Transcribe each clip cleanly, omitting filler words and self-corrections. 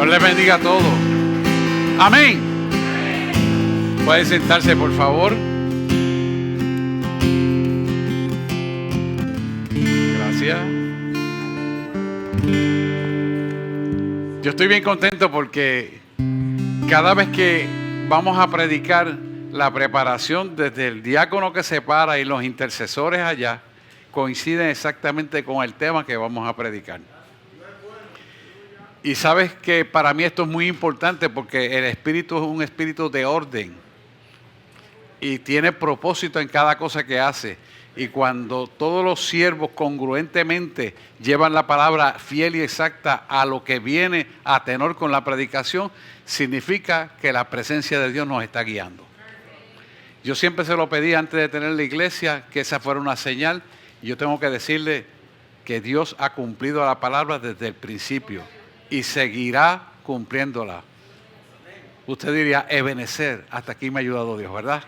Dios les bendiga a todos. Amén. Pueden sentarse, por favor. Gracias. Yo estoy bien contento porque cada vez que vamos a predicar, la preparación desde el diácono que se para y los intercesores allá coinciden exactamente con el tema que vamos a predicar. Y sabes que para mí esto es muy importante porque el espíritu es un espíritu de orden y tiene propósito en cada cosa que hace. Y cuando todos los siervos congruentemente llevan la palabra fiel y exacta a lo que viene a tenor con la predicación, significa que la presencia de Dios nos está guiando. Yo siempre se lo pedí antes de tener la iglesia, que esa fuera una señal. Y yo tengo que decirle que Dios ha cumplido la palabra desde el principio y seguirá cumpliéndola. Usted diría, Ebenezer, hasta aquí me ha ayudado Dios, ¿verdad?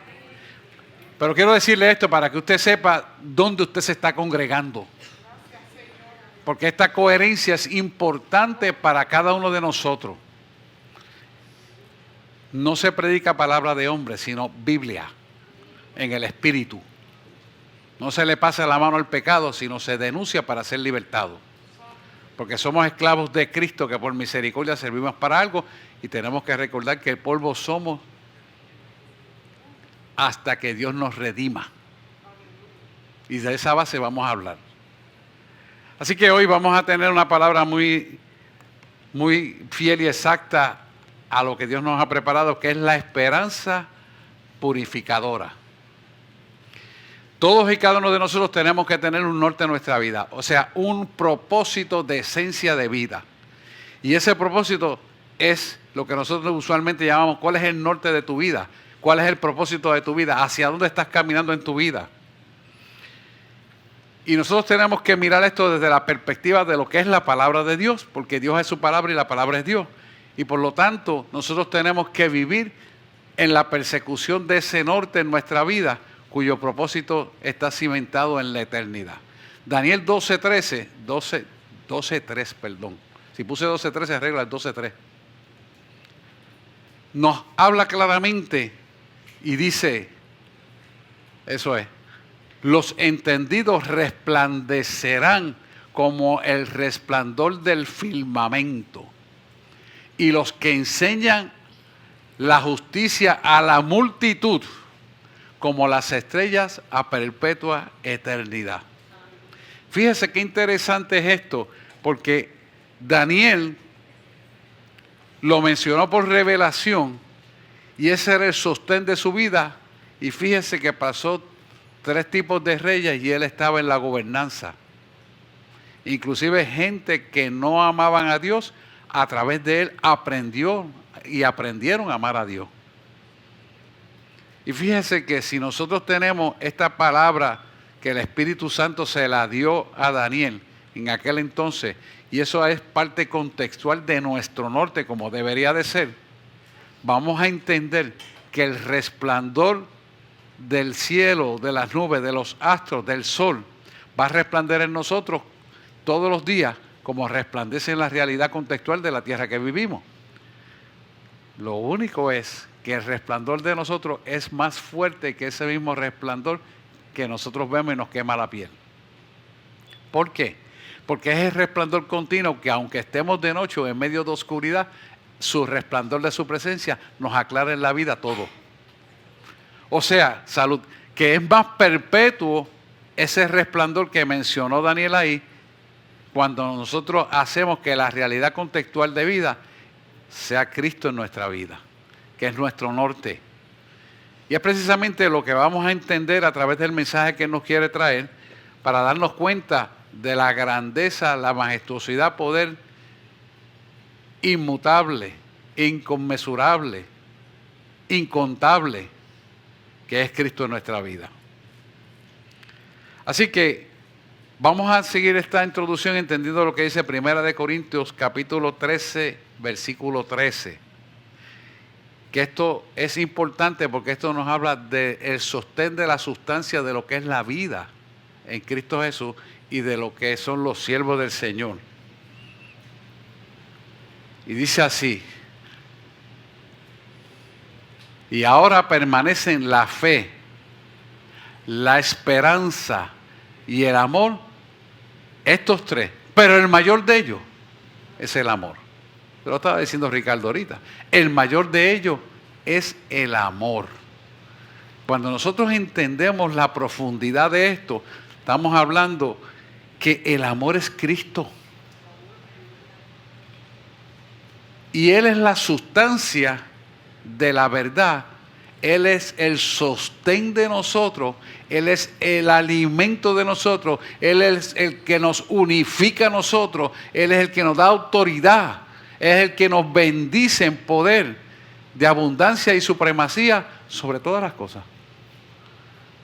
Pero quiero decirle esto para que usted sepa dónde usted se está congregando. Porque esta coherencia es importante para cada uno de nosotros. No se predica palabra de hombre, sino Biblia, en el Espíritu. No se le pasa la mano al pecado, sino se denuncia para ser libertado. Porque somos esclavos de Cristo, que por misericordia servimos para algo, y tenemos que recordar que el polvo somos hasta que Dios nos redima. Y de esa base vamos a hablar. Así que hoy vamos a tener una palabra muy fiel y exacta a lo que Dios nos ha preparado, que es la esperanza purificadora. Todos y cada uno de nosotros tenemos que tener un norte en nuestra vida, o sea, un propósito de esencia de vida. Y ese propósito es lo que nosotros usualmente llamamos, ¿cuál es el norte de tu vida? ¿Cuál es el propósito de tu vida? ¿Hacia dónde estás caminando en tu vida? Y nosotros tenemos que mirar esto desde la perspectiva de lo que es la palabra de Dios, porque Dios es su palabra y la palabra es Dios. Y por lo tanto, nosotros tenemos que vivir en la persecución de ese norte en nuestra vida, cuyo propósito está cimentado en la eternidad. Daniel 12:3, perdón. Si puse 12:13, arregla el 12:3. Nos habla claramente y dice, eso es, los entendidos resplandecerán como el resplandor del firmamento, y los que enseñan la justicia a la multitud, como las estrellas a perpetua eternidad. Fíjese qué interesante es esto, porque Daniel lo mencionó por revelación y ese era el sostén de su vida. Y fíjese que pasó 3 tipos de reyes y él estaba en la gobernanza. Inclusive gente que no amaban a Dios, a través de él aprendieron a amar a Dios. Y fíjese que si nosotros tenemos esta palabra que el Espíritu Santo se la dio a Daniel en aquel entonces, y eso es parte contextual de nuestro norte como debería de ser, vamos a entender que el resplandor del cielo, de las nubes, de los astros, del sol, va a resplandecer en nosotros todos los días como resplandece en la realidad contextual de la tierra que vivimos. Lo único es que el resplandor de nosotros es más fuerte que ese mismo resplandor que nosotros vemos y nos quema la piel. ¿Por qué? Porque es el resplandor continuo que aunque estemos de noche o en medio de oscuridad, su resplandor de su presencia nos aclara en la vida todo. O sea, salud, que es más perpetuo ese resplandor que mencionó Daniel ahí, cuando nosotros hacemos que la realidad contextual de vida sea Cristo en nuestra vida, que es nuestro norte. Y es precisamente lo que vamos a entender a través del mensaje que nos quiere traer, para darnos cuenta de la grandeza, la majestuosidad, poder inmutable, inconmensurable, incontable, que es Cristo en nuestra vida. Así que vamos a seguir esta introducción entendiendo lo que dice 1 Corintios capítulo 13, versículo 13. Que esto es importante porque esto nos habla del sostén de la sustancia de lo que es la vida en Cristo Jesús y de lo que son los siervos del Señor. Y dice así: y ahora permanecen la fe, la esperanza y el amor, estos tres. Pero el mayor de ellos es el amor. Lo estaba diciendo Ricardo ahorita. El mayor de ellos es el amor. Cuando nosotros entendemos la profundidad de esto, estamos hablando que el amor es Cristo. Y Él es la sustancia de la verdad. Él es el sostén de nosotros. Él es el alimento de nosotros. Él es el que nos unifica a nosotros. Él es el que nos da autoridad. Es el que nos bendice en poder de abundancia y supremacía sobre todas las cosas.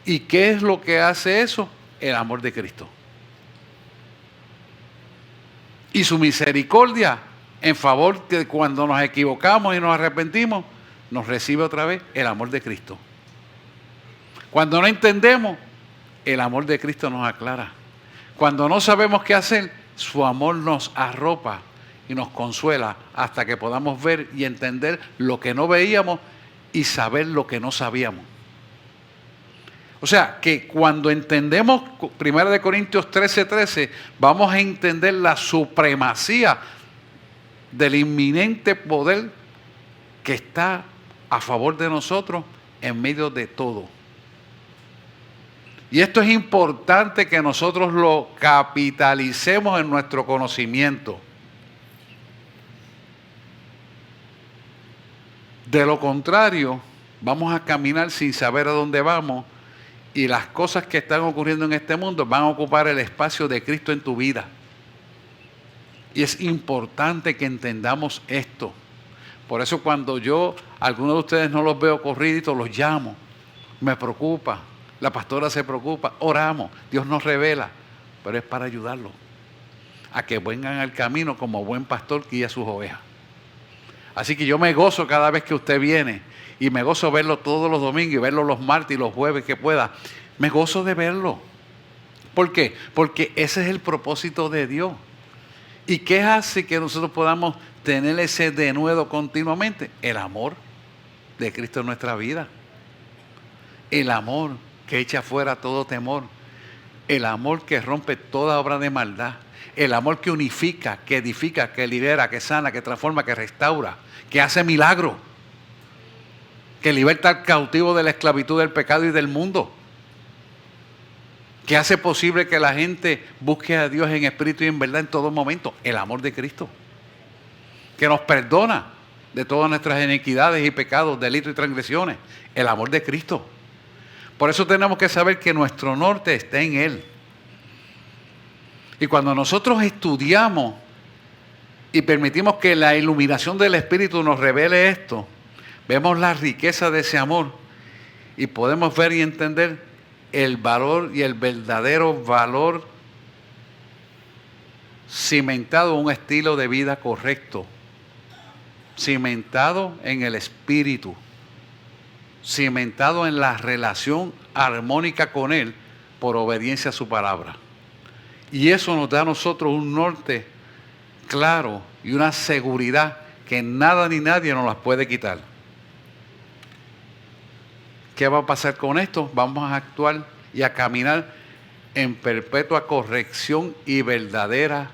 ¿Y qué es lo que hace eso? El amor de Cristo. Y su misericordia en favor que cuando nos equivocamos y nos arrepentimos, nos recibe otra vez el amor de Cristo. Cuando no entendemos, el amor de Cristo nos aclara. Cuando no sabemos qué hacer, su amor nos arropa y nos consuela hasta que podamos ver y entender lo que no veíamos y saber lo que no sabíamos. O sea, que cuando entendemos 1 Corintios 13:13, vamos a entender la supremacía del inminente poder que está a favor de nosotros en medio de todo. Y esto es importante que nosotros lo capitalicemos en nuestro conocimiento. De lo contrario, vamos a caminar sin saber a dónde vamos y las cosas que están ocurriendo en este mundo van a ocupar el espacio de Cristo en tu vida. Y es importante que entendamos esto. Por eso cuando yo, algunos de ustedes no los veo corriditos, los llamo. Me preocupa. La pastora se preocupa. Oramos. Dios nos revela. Pero es para ayudarlos a que vengan al camino como buen pastor que guía sus ovejas. Así que yo me gozo cada vez que usted viene. Y me gozo verlo todos los domingos y verlo los martes y los jueves que pueda. Me gozo de verlo. ¿Por qué? Porque ese es el propósito de Dios. ¿Y qué hace que nosotros podamos tener ese denuedo continuamente? El amor de Cristo en nuestra vida. El amor que echa fuera todo temor. El amor que rompe toda obra de maldad. El amor que unifica, que edifica, que libera, que sana, que transforma, que restaura, que hace milagros, que liberta al cautivo de la esclavitud del pecado y del mundo, que hace posible que la gente busque a Dios en espíritu y en verdad en todo momento. El amor de Cristo, que nos perdona de todas nuestras iniquidades y pecados, delitos y transgresiones. El amor de Cristo. Por eso tenemos que saber que nuestro norte está en Él. Y cuando nosotros estudiamos y permitimos que la iluminación del Espíritu nos revele esto, vemos la riqueza de ese amor y podemos ver y entender el valor y el verdadero valor cimentado en un estilo de vida correcto, cimentado en el Espíritu, cimentado en la relación armónica con Él por obediencia a su palabra. Y eso nos da a nosotros un norte claro y una seguridad que nada ni nadie nos las puede quitar. ¿Qué va a pasar con esto? Vamos a actuar y a caminar en perpetua corrección y verdadero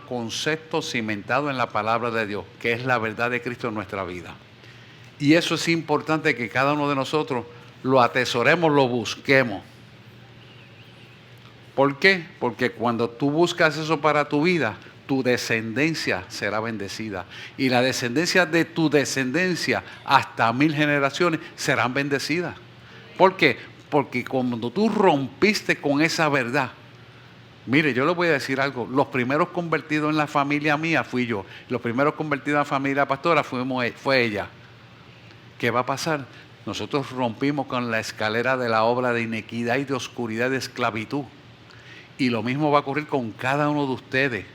concepto cimentado en la palabra de Dios, que es la verdad de Cristo en nuestra vida. Y eso es importante que cada uno de nosotros lo atesoremos, lo busquemos. ¿Por qué? Porque cuando tú buscas eso para tu vida, tu descendencia será bendecida. Y la descendencia de tu descendencia hasta 1000 generaciones serán bendecidas. ¿Por qué? Porque cuando tú rompiste con esa verdad, mire, yo le voy a decir algo. Los primeros convertidos en la familia mía fui yo. Los primeros convertidos en la familia pastora fue ella. ¿Qué va a pasar? Nosotros rompimos con la escalera de la obra de iniquidad y de oscuridad y de esclavitud. Y lo mismo va a ocurrir con cada uno de ustedes.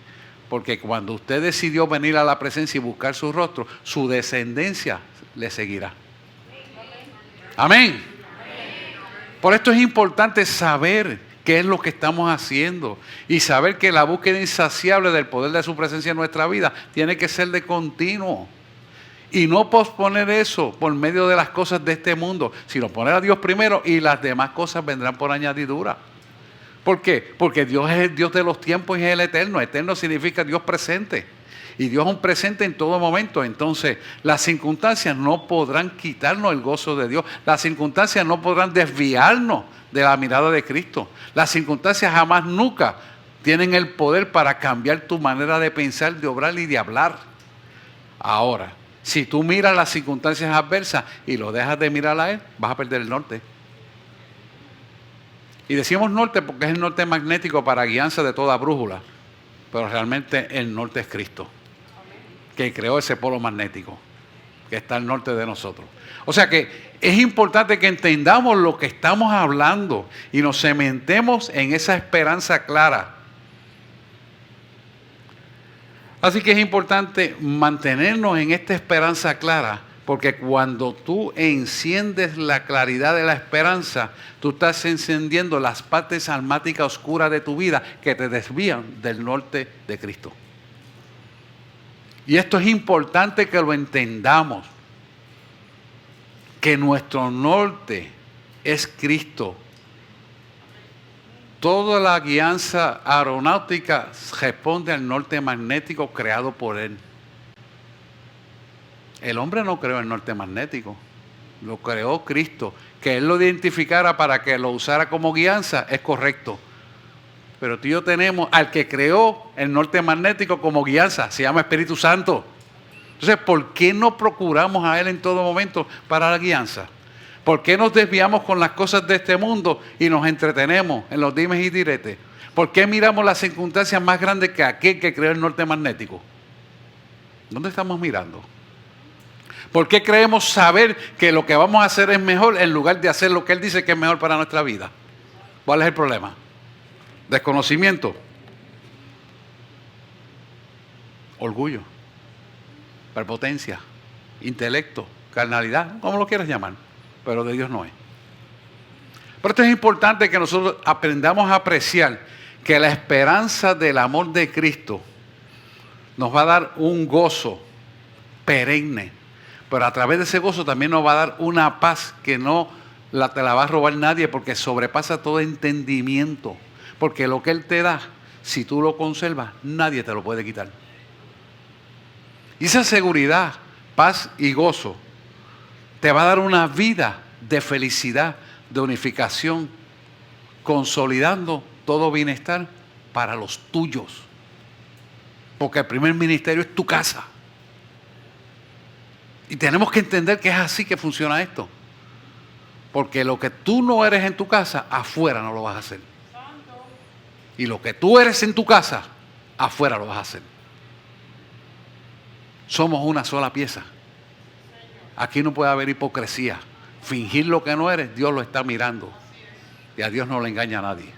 Porque cuando usted decidió venir a la presencia y buscar su rostro, su descendencia le seguirá. Amén. Por esto es importante saber qué es lo que estamos haciendo y saber que la búsqueda insaciable del poder de su presencia en nuestra vida tiene que ser de continuo. Y no posponer eso por medio de las cosas de este mundo, sino poner a Dios primero y las demás cosas vendrán por añadidura. ¿Por qué? Porque Dios es el Dios de los tiempos y es el eterno. Eterno significa Dios presente. Y Dios es un presente en todo momento. Entonces, las circunstancias no podrán quitarnos el gozo de Dios. Las circunstancias no podrán desviarnos de la mirada de Cristo. Las circunstancias jamás, nunca tienen el poder para cambiar tu manera de pensar, de obrar y de hablar. Ahora, si tú miras las circunstancias adversas y lo dejas de mirar a Él, vas a perder el norte. Y decimos norte porque es el norte magnético para guianza de toda brújula. Pero realmente el norte es Cristo, que creó ese polo magnético, que está al norte de nosotros. O sea que es importante que entendamos lo que estamos hablando y nos cementemos en esa esperanza clara. Así que es importante mantenernos en esta esperanza clara, porque cuando tú enciendes la claridad de la esperanza, tú estás encendiendo las partes almáticas oscuras de tu vida que te desvían del norte de Cristo. Y esto es importante que lo entendamos, que nuestro norte es Cristo. Toda la guianza aeronáutica responde al norte magnético creado por Él. El hombre no creó el norte magnético, lo creó Cristo. Que Él lo identificara para que lo usara como guianza es correcto. Pero tú y yo tenemos al que creó el norte magnético como guianza, se llama Espíritu Santo. Entonces, ¿por qué no procuramos a Él en todo momento para la guianza? ¿Por qué nos desviamos con las cosas de este mundo y nos entretenemos en los dimes y diretes? ¿Por qué miramos las circunstancias más grandes que aquel que creó el norte magnético? ¿Dónde estamos mirando? ¿Por qué creemos saber que lo que vamos a hacer es mejor en lugar de hacer lo que Él dice que es mejor para nuestra vida? ¿Cuál es el problema? Desconocimiento. Orgullo. Prepotencia. Intelecto. Carnalidad. Como lo quieras llamar. Pero de Dios no es. Por esto es importante que nosotros aprendamos a apreciar que la esperanza del amor de Cristo nos va a dar un gozo perenne. Pero a través de ese gozo también nos va a dar una paz que no te la va a robar nadie, porque sobrepasa todo entendimiento. Porque lo que Él te da, si tú lo conservas, nadie te lo puede quitar. Y esa seguridad, paz y gozo te va a dar una vida de felicidad, de unificación, consolidando todo bienestar para los tuyos. Porque el primer ministerio es tu casa. Y tenemos que entender que es así que funciona esto. Porque lo que tú no eres en tu casa, afuera no lo vas a hacer. Y lo que tú eres en tu casa, afuera lo vas a hacer. Somos una sola pieza. Aquí no puede haber hipocresía. Fingir lo que no eres, Dios lo está mirando. Y a Dios no le engaña a nadie.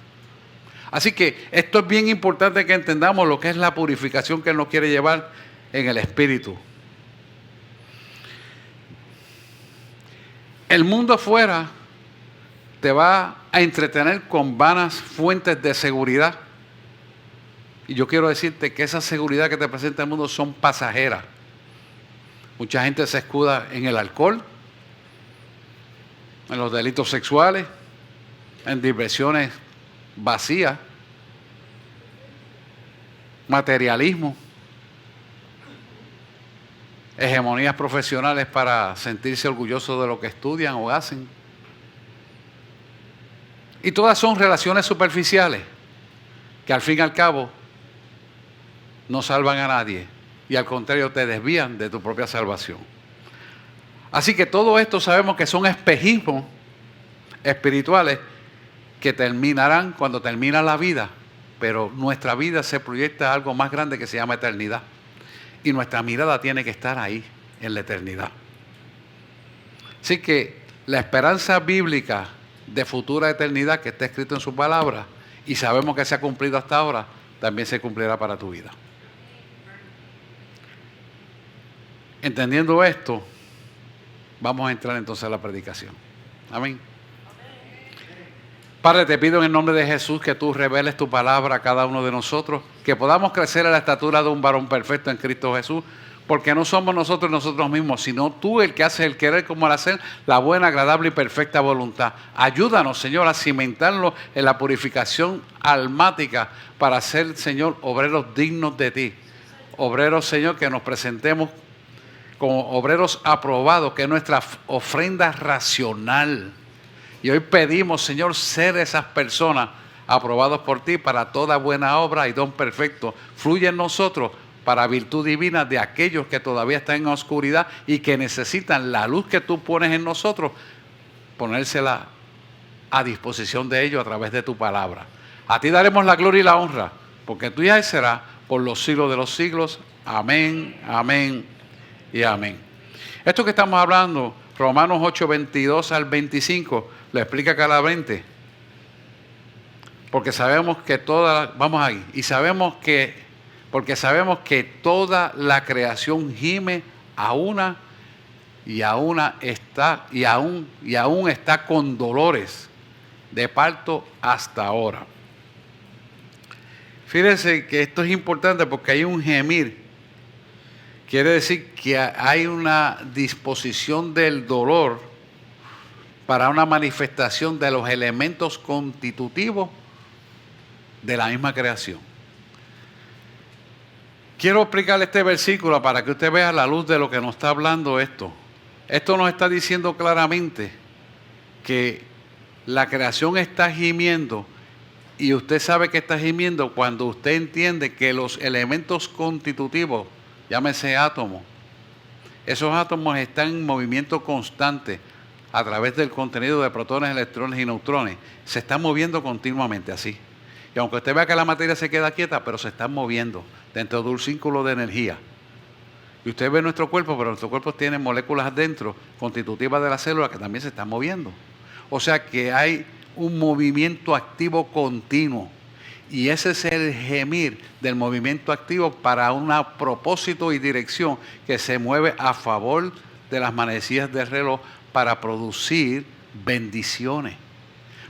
Así que esto es bien importante que entendamos lo que es la purificación que Él nos quiere llevar en el Espíritu. El mundo afuera te va a entretener con vanas fuentes de seguridad. Y yo quiero decirte que esa seguridad que te presenta el mundo son pasajeras. Mucha gente se escuda en el alcohol, en los delitos sexuales, en diversiones vacías, materialismo, hegemonías profesionales para sentirse orgullosos de lo que estudian o hacen. Y todas son relaciones superficiales que al fin y al cabo no salvan a nadie y al contrario te desvían de tu propia salvación. Así que todo esto sabemos que son espejismos espirituales que terminarán cuando termina la vida, pero nuestra vida se proyecta a algo más grande que se llama eternidad. Y nuestra mirada tiene que estar ahí, en la eternidad. Así que la esperanza bíblica de futura eternidad que está escrito en su palabra, y sabemos que se ha cumplido hasta ahora, también se cumplirá para tu vida. Entendiendo esto, vamos a entrar entonces a la predicación. Amén. Padre, te pido en el nombre de Jesús que tú reveles tu palabra a cada uno de nosotros, que podamos crecer a la estatura de un varón perfecto en Cristo Jesús, porque no somos nosotros mismos, sino tú el que haces el querer como el hacer, la buena, agradable y perfecta voluntad. Ayúdanos, Señor, a cimentarlo en la purificación almática para ser, Señor, obreros dignos de ti. Obreros, Señor, que nos presentemos como obreros aprobados, que es nuestra ofrenda racional. Y hoy pedimos, Señor, ser esas personas aprobados por ti para toda buena obra y don perfecto. Fluye en nosotros para virtud divina de aquellos que todavía están en oscuridad y que necesitan la luz que tú pones en nosotros, ponérsela a disposición de ellos a través de tu palabra. A ti daremos la gloria y la honra, porque tuya y será por los siglos de los siglos. Amén, amén y amén. Esto que estamos hablando, Romanos 8, 22 al 25, lo explica claramente. Porque sabemos que vamos ahí, porque sabemos que toda la creación gime a una y aún está con dolores de parto hasta ahora. Fíjense que esto es importante porque hay un gemir. Quiere decir que hay una disposición del dolor para una manifestación de los elementos constitutivos de la misma creación. Quiero explicarle este versículo para que usted vea la luz de lo que nos está hablando esto. Esto nos está diciendo claramente que la creación está gimiendo, y usted sabe que está gimiendo cuando usted entiende que los elementos constitutivos, llámese átomos, esos átomos están en movimiento constante a través del contenido de protones, electrones y neutrones. Se están moviendo continuamente así. Y aunque usted vea que la materia se queda quieta, pero se están moviendo dentro de un círculo de energía. Y usted ve nuestro cuerpo, pero nuestro cuerpo tiene moléculas dentro, constitutivas de la célula, que también se están moviendo. O sea que hay un movimiento activo continuo. Y ese es el gemir del movimiento activo para un propósito y dirección que se mueve a favor de las manecillas del reloj para producir bendiciones.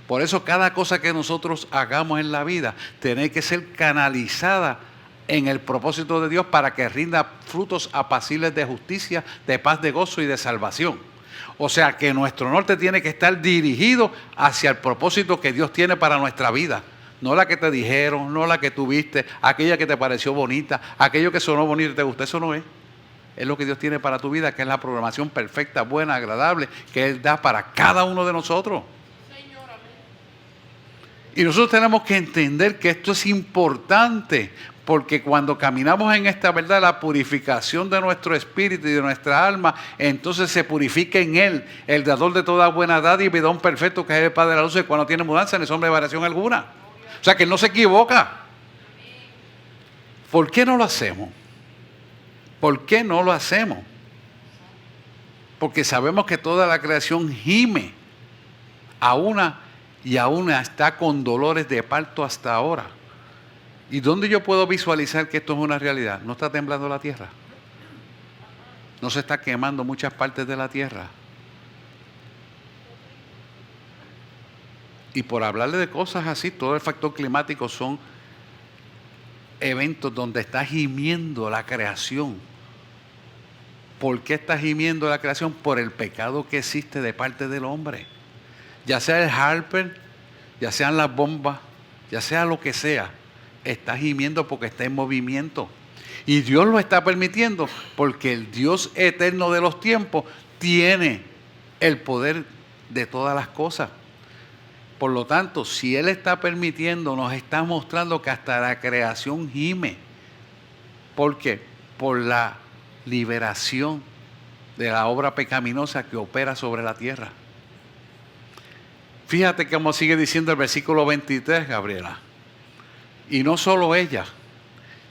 Por eso cada cosa que nosotros hagamos en la vida tiene que ser canalizada en el propósito de Dios para que rinda frutos apacibles de justicia, de paz, de gozo y de salvación. O sea que nuestro norte tiene que estar dirigido hacia el propósito que Dios tiene para nuestra vida. No la que te dijeron, no la que tuviste, aquella que te pareció bonita, aquello que sonó bonito y te gustó. Eso no es. Es lo que Dios tiene para tu vida, que es la programación perfecta, buena, agradable, que Él da para cada uno de nosotros. Y nosotros tenemos que entender que esto es importante, porque cuando caminamos en esta verdad, la purificación de nuestro espíritu y de nuestra alma, entonces se purifica en Él, el dador de toda buena dádiva y don perfecto, que es el Padre de la luz, y cuando tiene mudanza ni sombra de variación alguna. O sea que Él no se equivoca. ¿Por qué no lo hacemos? ¿Por qué no lo hacemos? Porque sabemos que toda la creación gime a una y aún está con dolores de parto hasta ahora. ¿Y dónde yo puedo visualizar que esto es una realidad? ¿No está temblando la tierra? ¿No se está quemando muchas partes de la tierra? Y por hablarle de cosas así, todo el factor climático son eventos donde está gimiendo la creación. ¿Por qué está gimiendo la creación? Por el pecado que existe de parte del hombre. Ya sea el Harper, ya sean las bombas, ya sea lo que sea, está gimiendo porque está en movimiento. Y Dios lo está permitiendo porque el Dios eterno de los tiempos tiene el poder de todas las cosas. Por lo tanto, si Él está permitiendo, nos está mostrando que hasta la creación gime. ¿Por qué? Por la liberación de la obra pecaminosa que opera sobre la tierra. Fíjate cómo sigue diciendo el versículo 23, Gabriela. Y no solo ella,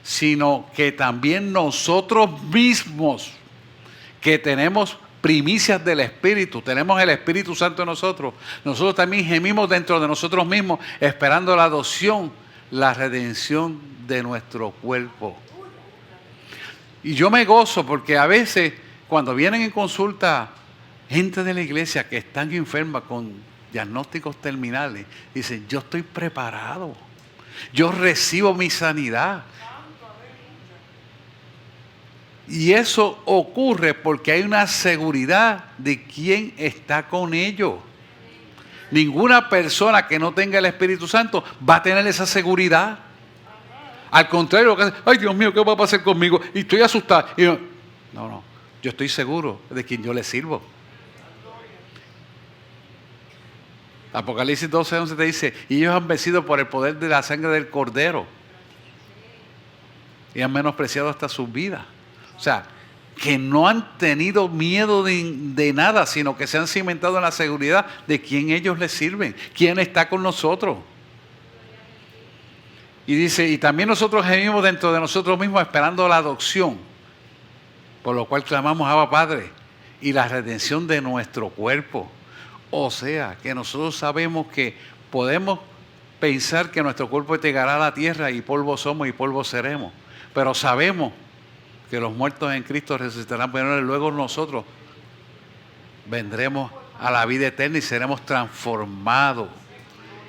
sino que también nosotros mismos, que tenemos primicias del Espíritu, tenemos el Espíritu Santo en nosotros también gemimos dentro de nosotros mismos, esperando la adopción, la redención de nuestro cuerpo. Y yo me gozo porque a veces cuando vienen en consulta gente de la iglesia que están enferma con diagnósticos terminales, dicen, yo estoy preparado, yo recibo mi sanidad. Y eso ocurre porque hay una seguridad de quién está con ellos. Ninguna persona que no tenga el Espíritu Santo va a tener esa seguridad. Al contrario, lo que hace, ay Dios mío, ¿qué va a pasar conmigo? Y estoy asustado. Y no, yo estoy seguro de quien yo le sirvo. Apocalipsis 12:11 te dice, y ellos han vencido por el poder de la sangre del Cordero. Y han menospreciado hasta sus vidas. O sea, que no han tenido miedo de nada, sino que se han cimentado en la seguridad de quién ellos les sirven, quién está con nosotros. Y dice, y también nosotros gemimos dentro de nosotros mismos esperando la adopción, por lo cual clamamos Abba Padre, y la redención de nuestro cuerpo. O sea, que nosotros sabemos que podemos pensar que nuestro cuerpo llegará a la tierra y polvo somos y polvo seremos, pero sabemos que los muertos en Cristo resucitarán primero y luego nosotros vendremos a la vida eterna y seremos transformados.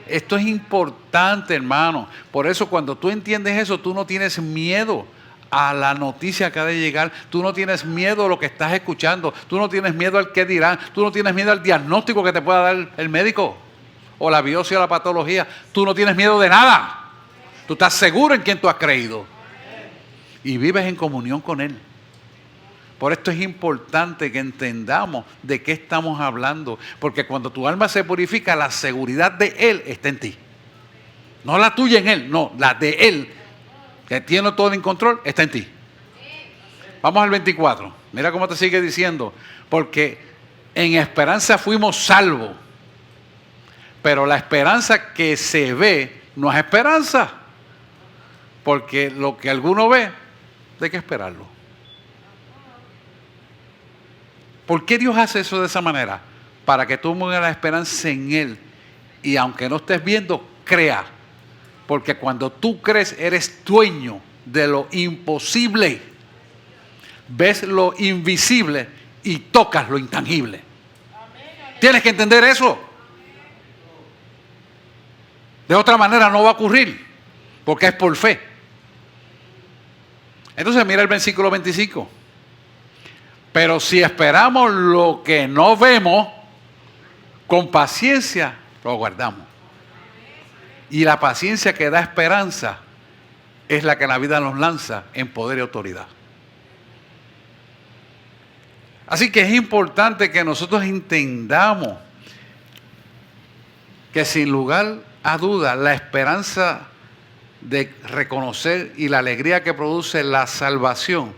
Esto es importante, hermano. Por eso cuando tú entiendes eso, tú no tienes miedo a la noticia que ha de llegar. Tú no tienes miedo a lo que estás escuchando. Tú no tienes miedo al que dirán. Tú no tienes miedo al diagnóstico que te pueda dar el médico o la biopsia o la patología. Tú no tienes miedo de nada. Tú estás seguro en quien tú has creído. Y vives en comunión con Él. Por esto es importante que entendamos de qué estamos hablando. Porque cuando tu alma se purifica, la seguridad de Él está en ti. No la tuya en Él, no, la de Él, que tiene todo en control, está en ti. Vamos al 24. Mira cómo te sigue diciendo. Porque en esperanza fuimos salvos. Pero la esperanza que se ve no es esperanza. Porque lo que alguno ve, hay que esperarlo. ¿Por qué Dios hace eso de esa manera? Para que tú pongas la esperanza en Él. Y aunque no estés viendo, crea. Porque cuando tú crees, eres dueño de lo imposible. Ves lo invisible y tocas lo intangible. Tienes que entender eso. De otra manera no va a ocurrir. Porque es por fe. Entonces mira el versículo 25. Pero si esperamos lo que no vemos, con paciencia lo guardamos. Y la paciencia que da esperanza es la que la vida nos lanza en poder y autoridad. Así que es importante que nosotros entendamos que sin lugar a duda la esperanza de reconocer y la alegría que produce la salvación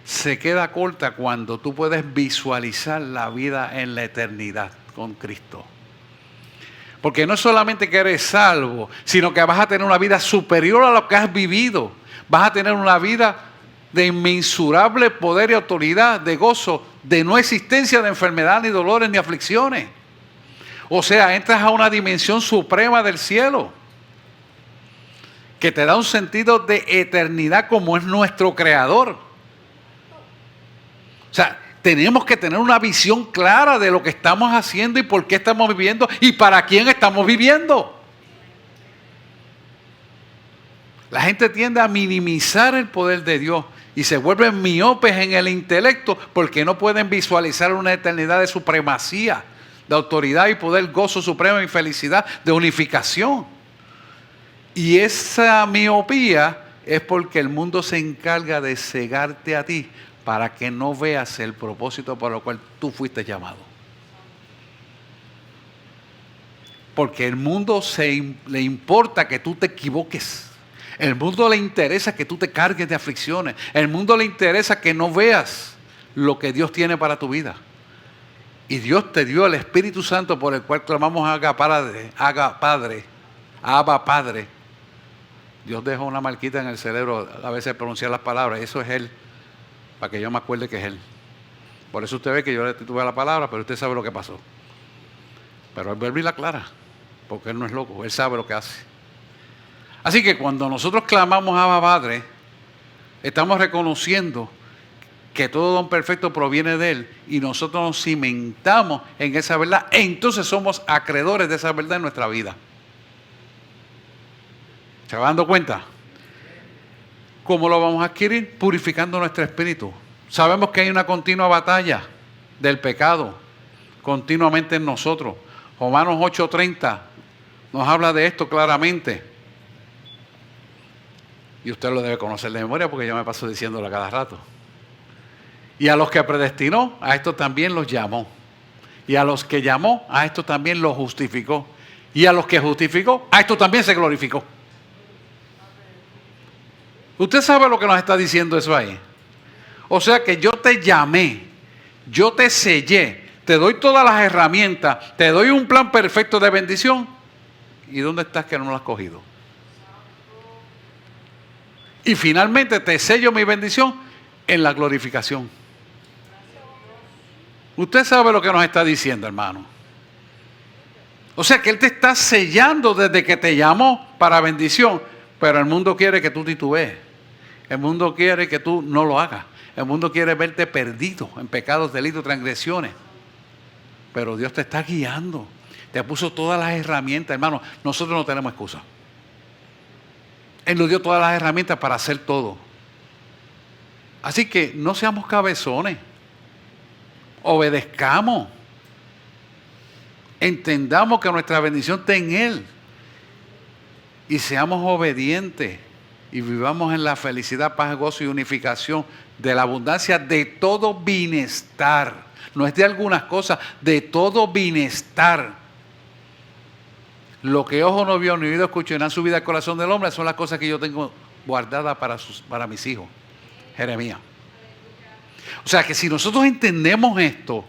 se queda corta cuando tú puedes visualizar la vida en la eternidad con Cristo. Porque no es solamente que eres salvo, sino que vas a tener una vida superior a lo que has vivido. Vas a tener una vida de inmensurable poder y autoridad, de gozo, de no existencia de enfermedad, ni dolores, ni aflicciones. O sea, entras a una dimensión suprema del cielo, que te da un sentido de eternidad como es nuestro Creador. O sea, tenemos que tener una visión clara de lo que estamos haciendo y por qué estamos viviendo y para quién estamos viviendo. La gente tiende a minimizar el poder de Dios y se vuelven miopes en el intelecto porque no pueden visualizar una eternidad de supremacía, de autoridad y poder, gozo supremo y felicidad, de unificación. Y esa miopía es porque el mundo se encarga de cegarte a ti para que no veas el propósito por el cual tú fuiste llamado. Porque el mundo le importa que tú te equivoques. El mundo le interesa que tú te cargues de aflicciones. El mundo le interesa que no veas lo que Dios tiene para tu vida. Y Dios te dio el Espíritu Santo por el cual clamamos Abba Padre. Dios dejó una marquita en el cerebro a veces pronunciar las palabras. Eso es Él. Para que yo me acuerde que es Él. Por eso usted ve que yo le titubé la palabra, pero usted sabe lo que pasó. Pero Él vuelve y la aclara, porque Él no es loco, Él sabe lo que hace. Así que cuando nosotros clamamos a Abba Padre, estamos reconociendo que todo don perfecto proviene de Él y nosotros nos cimentamos en esa verdad, entonces somos acreedores de esa verdad en nuestra vida. ¿Se va dando cuenta? ¿Cómo lo vamos a adquirir? Purificando nuestro espíritu. Sabemos que hay una continua batalla del pecado continuamente en nosotros. Romanos 8:30 nos habla de esto claramente. Y usted lo debe conocer de memoria porque yo me paso diciéndolo a cada rato. Y a los que predestinó, a esto también los llamó. Y a los que llamó, a esto también los justificó. Y a los que justificó, a esto también se glorificó. ¿Usted sabe lo que nos está diciendo eso ahí? O sea que yo te llamé, yo te sellé, te doy todas las herramientas, te doy un plan perfecto de bendición. ¿Y dónde estás que no lo has cogido? Y finalmente te sello mi bendición en la glorificación. Usted sabe lo que nos está diciendo, hermano. O sea que Él te está sellando desde que te llamó para bendición, pero el mundo quiere que tú titubees. El mundo quiere que tú no lo hagas. El mundo quiere verte perdido en pecados, delitos, transgresiones. Pero Dios te está guiando. Te puso todas las herramientas, hermano. Nosotros no tenemos excusa. Él nos dio todas las herramientas para hacer todo. Así que no seamos cabezones. Obedezcamos. Entendamos que nuestra bendición está en Él. Y seamos obedientes. Y vivamos en la felicidad, paz, gozo y unificación de la abundancia de todo bienestar. No es de algunas cosas, de todo bienestar. Lo que ojo no vio ni oído escuchó en su vida el corazón del hombre son las cosas que yo tengo guardadas para mis hijos. Jeremías. O sea que si nosotros entendemos esto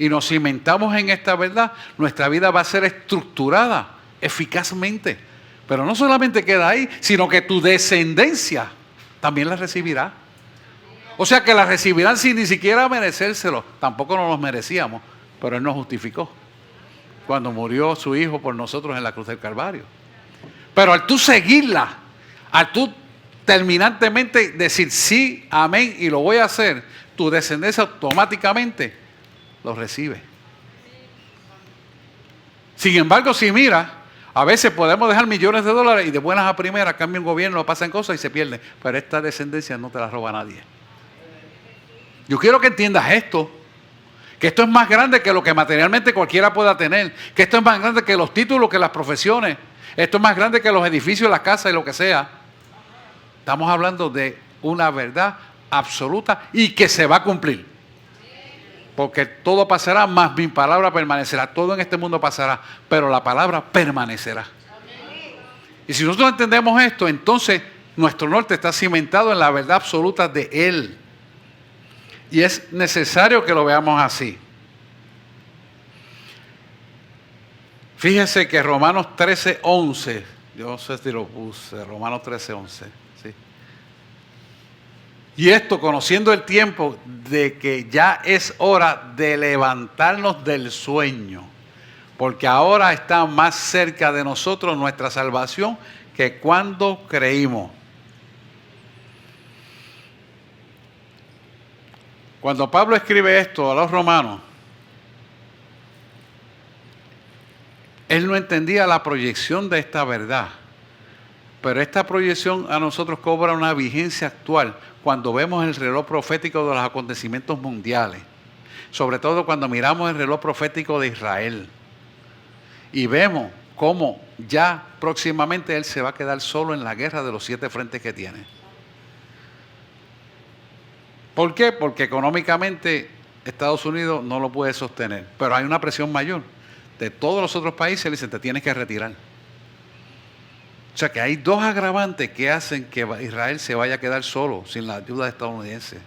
y nos cimentamos en esta verdad, nuestra vida va a ser estructurada eficazmente. Pero no solamente queda ahí, sino que tu descendencia también la recibirá. O sea que la recibirán sin ni siquiera merecérselo. Tampoco nos los merecíamos, pero Él nos justificó cuando murió su Hijo por nosotros en la cruz del Calvario. Pero al tú seguirla, al tú terminantemente decir sí, amén, y lo voy a hacer, tu descendencia automáticamente lo recibe. Sin embargo, si mira, a veces podemos dejar millones de dólares y de buenas a primeras cambia un gobierno, pasan cosas y se pierden. Pero esta descendencia no te la roba nadie. Yo quiero que entiendas esto. Que esto es más grande que lo que materialmente cualquiera pueda tener. Que esto es más grande que los títulos, que las profesiones. Esto es más grande que los edificios, las casas y lo que sea. Estamos hablando de una verdad absoluta y que se va a cumplir. Porque todo pasará, más mi palabra permanecerá. Todo en este mundo pasará, pero la palabra permanecerá. Y si nosotros entendemos esto, entonces nuestro norte está cimentado en la verdad absoluta de Él. Y es necesario que lo veamos así. Fíjese que Romanos 13:11, yo no sé si lo puse, Romanos 13:11. ¿sí? Y esto, conociendo el tiempo de que ya es hora de levantarnos del sueño, porque ahora está más cerca de nosotros nuestra salvación que cuando creímos. Cuando Pablo escribe esto a los romanos, él no entendía la proyección de esta verdad. Pero esta proyección a nosotros cobra una vigencia actual cuando vemos el reloj profético de los acontecimientos mundiales. Sobre todo cuando miramos el reloj profético de Israel. Y vemos cómo ya próximamente él se va a quedar solo en la guerra de los 7 frentes que tiene. ¿Por qué? Porque económicamente Estados Unidos no lo puede sostener. Pero hay una presión mayor. De todos los otros países le dicen, te tienes que retirar. O sea que hay 2 agravantes que hacen que Israel se vaya a quedar solo, sin la ayuda estadounidense.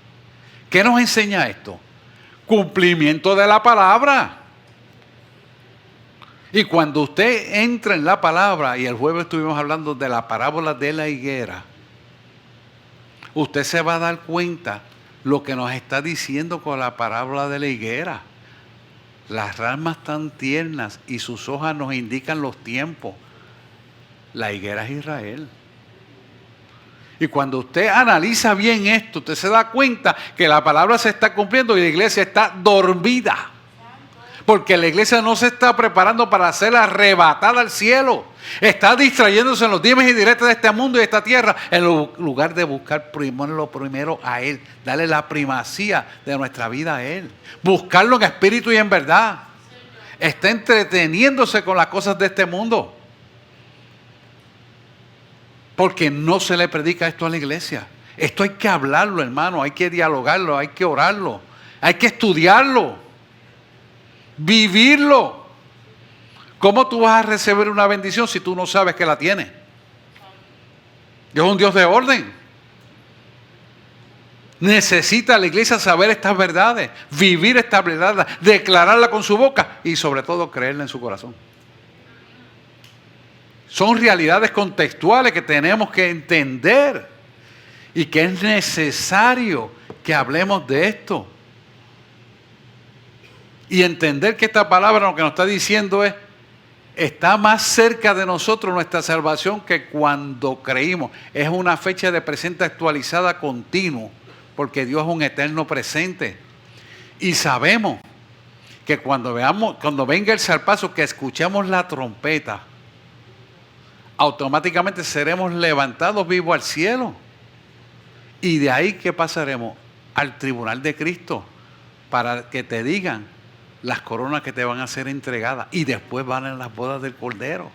¿Qué nos enseña esto? Cumplimiento de la palabra. Y cuando usted entra en la palabra, y el jueves estuvimos hablando de la parábola de la higuera, usted se va a dar cuenta lo que nos está diciendo con la parábola de la higuera. Las ramas tan tiernas y sus hojas nos indican los tiempos. La higuera es Israel. Y cuando usted analiza bien esto, usted se da cuenta que la palabra se está cumpliendo y la iglesia está dormida. Porque la iglesia no se está preparando para ser arrebatada al cielo. Está distrayéndose en los dimes y diretes de este mundo y de esta tierra, en lugar de buscar lo primero a Él. Darle la primacía de nuestra vida a Él. Buscarlo en espíritu y en verdad. Está entreteniéndose con las cosas de este mundo. Porque no se le predica esto a la iglesia. Esto hay que hablarlo, hermano. Hay que dialogarlo, hay que orarlo. Hay que estudiarlo. Vivirlo. ¿Cómo tú vas a recibir una bendición si tú no sabes que la tienes? Dios es un Dios de orden. Necesita la iglesia saber estas verdades, vivir estas verdades, declararla con su boca y sobre todo creerla en su corazón. Son realidades contextuales que tenemos que entender y que es necesario que hablemos de esto. Y entender que esta palabra lo que nos está diciendo es, está más cerca de nosotros nuestra salvación que cuando creímos. Es una fecha de presente actualizada continuo, porque Dios es un eterno presente. Y sabemos que cuando venga el zarpazo, que escuchamos la trompeta, automáticamente seremos levantados vivos al cielo. Y de ahí, ¿qué pasaremos? Al tribunal de Cristo, para que te digan las coronas que te van a ser entregadas y después van en las bodas del Cordero. O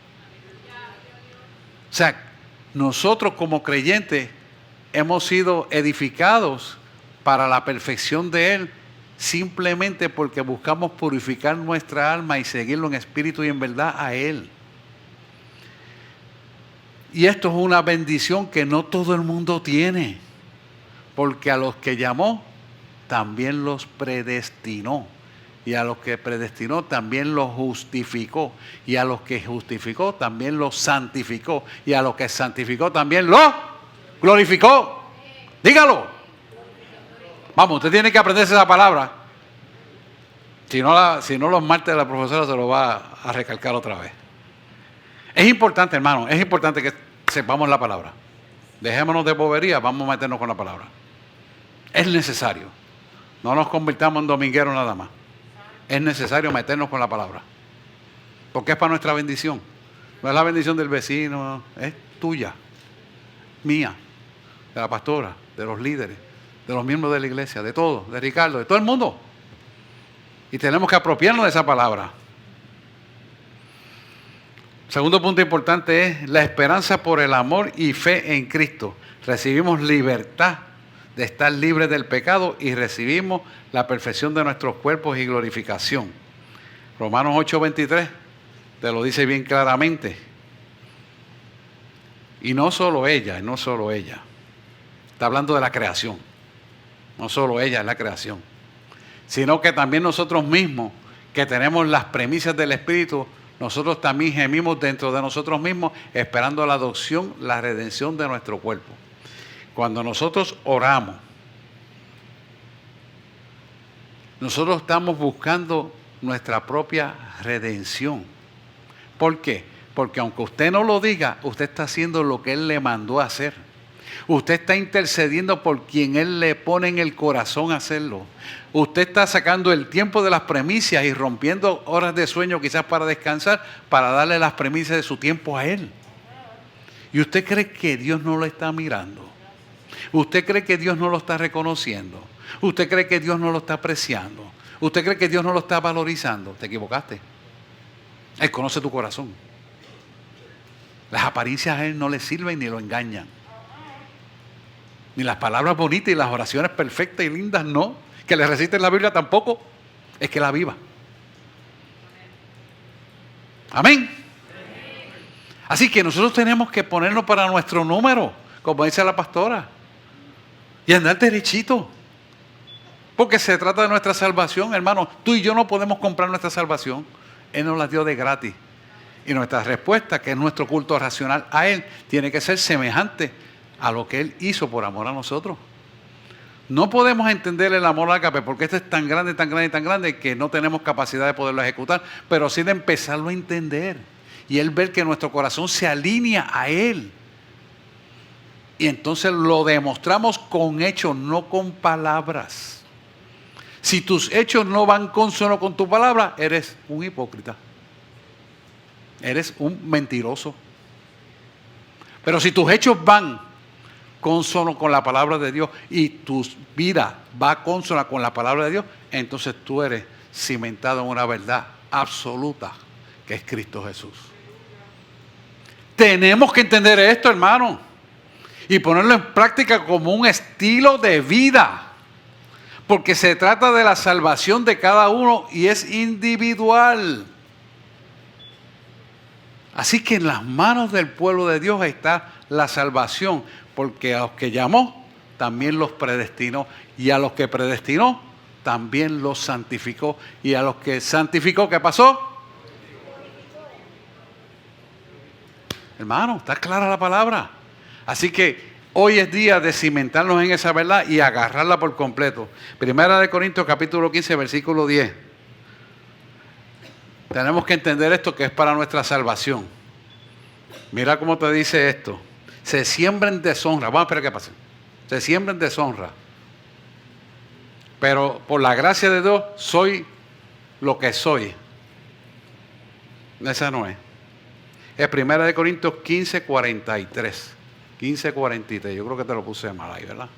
sea, nosotros como creyentes hemos sido edificados para la perfección de Él simplemente porque buscamos purificar nuestra alma y seguirlo en espíritu y en verdad a Él. Y esto es una bendición que no todo el mundo tiene, porque a los que llamó también los predestinó. Y a los que predestinó también los justificó. Y a los que justificó también los santificó. Y a los que santificó también los glorificó. Dígalo. Vamos, usted tiene que aprenderse esa palabra. Si no los martes la profesora se lo va a recalcar otra vez. Es importante, hermano, es importante que sepamos la palabra. Dejémonos de bobería, vamos a meternos con la palabra. Es necesario. No nos convirtamos en domingueros nada más. Es necesario meternos con la palabra. Porque es para nuestra bendición. No es la bendición del vecino, es tuya, mía, de la pastora, de los líderes, de los miembros de la iglesia, de todos, de Ricardo, de todo el mundo. Y tenemos que apropiarnos de esa palabra. Segundo punto importante es la esperanza por el amor y fe en Cristo. Recibimos libertad de estar libres del pecado y recibimos la perfección de nuestros cuerpos y glorificación. Romanos 8:23 te lo dice bien claramente. Y no solo ella. Está hablando de la creación. No solo ella es la creación, sino que también nosotros mismos, que tenemos las premisas del Espíritu, nosotros también gemimos dentro de nosotros mismos, esperando la adopción, la redención de nuestro cuerpo. Cuando nosotros oramos, nosotros estamos buscando nuestra propia redención. ¿Por qué? Porque aunque usted no lo diga, usted está haciendo lo que Él le mandó a hacer. Usted está intercediendo por quien Él le pone en el corazón a hacerlo. Usted está sacando el tiempo de las premisas y rompiendo horas de sueño quizás para descansar, para darle las premisas de su tiempo a Él. ¿Y usted cree que Dios no lo está mirando? ¿Usted cree que Dios no lo está reconociendo? ¿Usted cree que Dios no lo está apreciando? ¿Usted cree que Dios no lo está valorizando? Te equivocaste. Él conoce tu corazón. Las apariencias a Él no le sirven ni lo engañan. Ni las palabras bonitas y las oraciones perfectas y lindas, no. Que le reciten la Biblia tampoco. Es que la viva. Amén. Así que nosotros tenemos que ponernos para nuestro número, como dice la pastora, y andar derechito. Porque se trata de nuestra salvación, hermano. Tú y yo no podemos comprar nuestra salvación. Él nos la dio de gratis. Y nuestra respuesta, que es nuestro culto racional a Él, tiene que ser semejante a lo que Él hizo por amor a nosotros. No podemos entender el amor ágape porque esto es tan grande, tan grande, tan grande que no tenemos capacidad de poderlo ejecutar, pero sí de empezarlo a entender y Él ver que nuestro corazón se alinea a Él. Y entonces lo demostramos con hechos, no con palabras. Si tus hechos no van consono con tu palabra, eres un hipócrita. Eres un mentiroso. Pero si tus hechos van consono con la palabra de Dios y tu vida va consona con la palabra de Dios, entonces tú eres cimentado en una verdad absoluta que es Cristo Jesús. Tenemos que entender esto, hermano, y ponerlo en práctica como un estilo de vida, porque se trata de la salvación de cada uno y es individual. Así que en las manos del pueblo de Dios está la salvación, porque a los que llamó también los predestinó, y a los que predestinó también los santificó, y a los que santificó, ¿qué pasó? Hermano, está clara la palabra. Así que hoy es día de cimentarnos en esa verdad y agarrarla por completo. Primera de Corintios capítulo 15, versículo 10. Tenemos que entender esto, que es para nuestra salvación. Mira cómo te dice esto. Se siembra en deshonra. Vamos a esperar qué pasa. Se siembra en deshonra. Pero por la gracia de Dios soy lo que soy. Esa no es. Es Primera de Corintios 15, 43. 15, 43. Yo creo que te lo puse mal ahí, ¿verdad?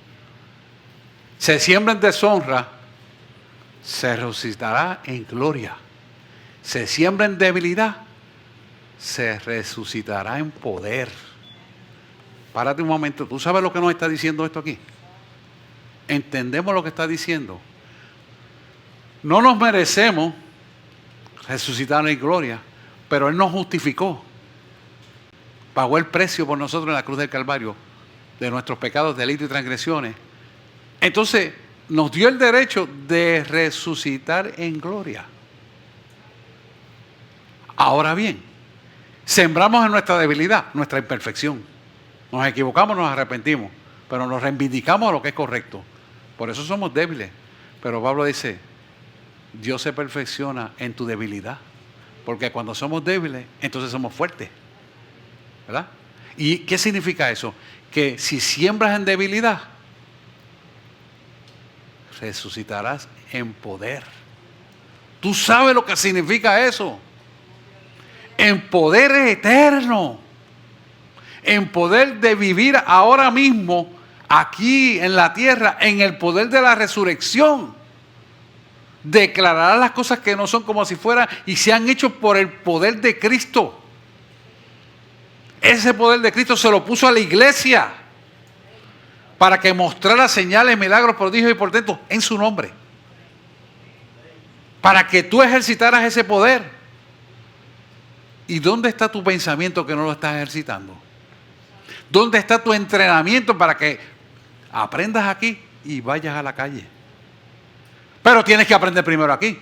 Se siembra en deshonra, se resucitará en gloria. Se siembra en debilidad, se resucitará en poder. Párate un momento. ¿Tú sabes lo que nos está diciendo esto aquí? ¿Entendemos lo que está diciendo? No nos merecemos resucitar en gloria, pero Él nos justificó. Pagó el precio por nosotros en la cruz del Calvario de nuestros pecados, delitos y transgresiones. Entonces nos dio el derecho de resucitar en gloria. Ahora bien, sembramos en nuestra debilidad, nuestra imperfección. Nos equivocamos, nos arrepentimos, pero nos reivindicamos a lo que es correcto. Por eso somos débiles. Pero Pablo dice, Dios se perfecciona en tu debilidad. Porque cuando somos débiles, entonces somos fuertes. ¿Verdad? ¿Y qué significa eso? Que si siembras en debilidad, resucitarás en poder. ¿Tú sabes lo que significa eso? En poder eterno. En poder de vivir ahora mismo, aquí en la tierra, en el poder de la resurrección. Declararás las cosas que no son como si fueran y se han hecho por el poder de Cristo. Ese poder de Cristo se lo puso a la iglesia para que mostrara señales, milagros, prodigios y portentos en su nombre. Para que tú ejercitaras ese poder. ¿Y dónde está tu pensamiento que no lo estás ejercitando? ¿Dónde está tu entrenamiento para que aprendas aquí y vayas a la calle? Pero tienes que aprender primero aquí.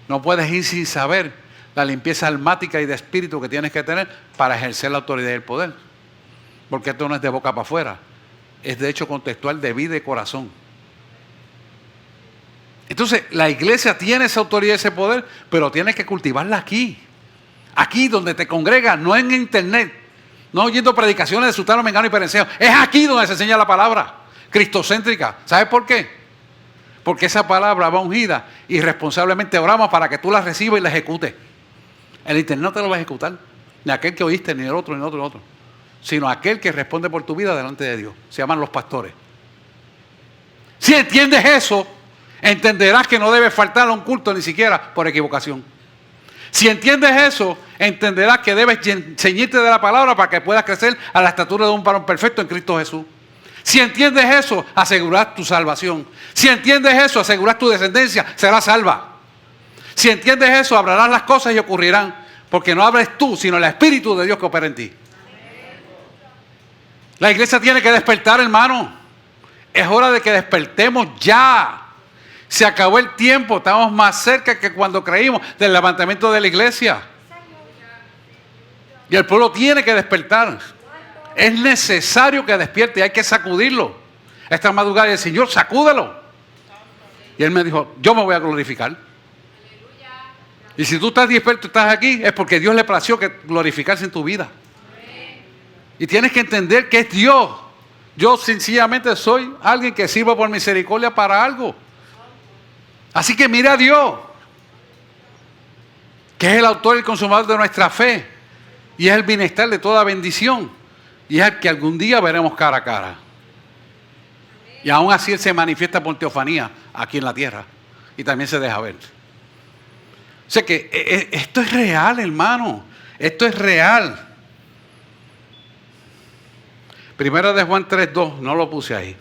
No puedes ir sin saber la limpieza almática y de espíritu que tienes que tener para ejercer la autoridad y el poder. Porque esto no es de boca para afuera. Es de hecho contextual de vida y corazón. Entonces, la iglesia tiene esa autoridad y ese poder, pero tienes que cultivarla aquí. Aquí donde te congregas, no en internet. No oyendo predicaciones de Sutano, Mengano y Perenceo. Es aquí donde se enseña la palabra cristocéntrica. ¿Sabes por qué? Porque esa palabra va ungida y responsablemente oramos para que tú la recibas y la ejecutes. El internet no te lo va a ejecutar. Ni aquel que oíste, ni el otro, ni el otro, ni el otro. Sino aquel que responde por tu vida delante de Dios. Se llaman los pastores. Si entiendes eso, entenderás que no debes faltar a un culto ni siquiera por equivocación. Si entiendes eso, entenderás que debes ceñirte de la palabra para que puedas crecer a la estatura de un varón perfecto en Cristo Jesús. Si entiendes eso, asegurarás tu salvación. Si entiendes eso, asegurarás tu descendencia, serás salva. Si entiendes eso, hablarás las cosas y ocurrirán. Porque no hables tú, sino el Espíritu de Dios que opera en ti. La iglesia tiene que despertar, hermano. Es hora de que despertemos ya. Se acabó el tiempo, estamos más cerca que cuando creímos del levantamiento de la iglesia. Y el pueblo tiene que despertar. Es necesario que despierte y hay que sacudirlo. Esta madrugada el Señor, sacúdelo. Y Él me dijo, yo me voy a glorificar. Y si tú estás despierto, estás aquí, es porque Dios le plació que glorificarse en tu vida. Y tienes que entender que es Dios. Yo sencillamente soy alguien que sirva por misericordia para algo. Así que mira a Dios, que es el autor y el consumador de nuestra fe. Y es el bienestar de toda bendición. Y es el que algún día veremos cara a cara. Y aún así Él se manifiesta por teofanía aquí en la tierra. Y también se deja ver. O sea que esto es real, hermano. Esto es real. Primera de Juan 3:2, no lo puse ahí.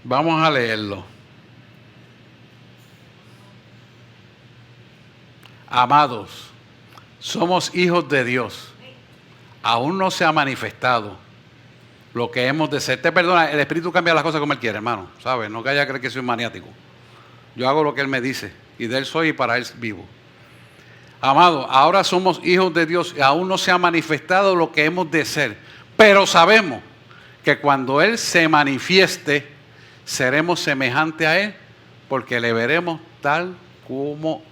Vamos a leerlo. Amados, somos hijos de Dios. Aún no se ha manifestado lo que hemos de ser. Te perdona, el Espíritu cambia las cosas como Él quiere, hermano. ¿Sabes? No que haya creer que soy maniático. Yo hago lo que Él me dice. Y de Él soy y para Él vivo. Amados, ahora somos hijos de Dios y aún no se ha manifestado lo que hemos de ser. Pero sabemos que cuando Él se manifieste, seremos semejantes a Él, porque le veremos tal como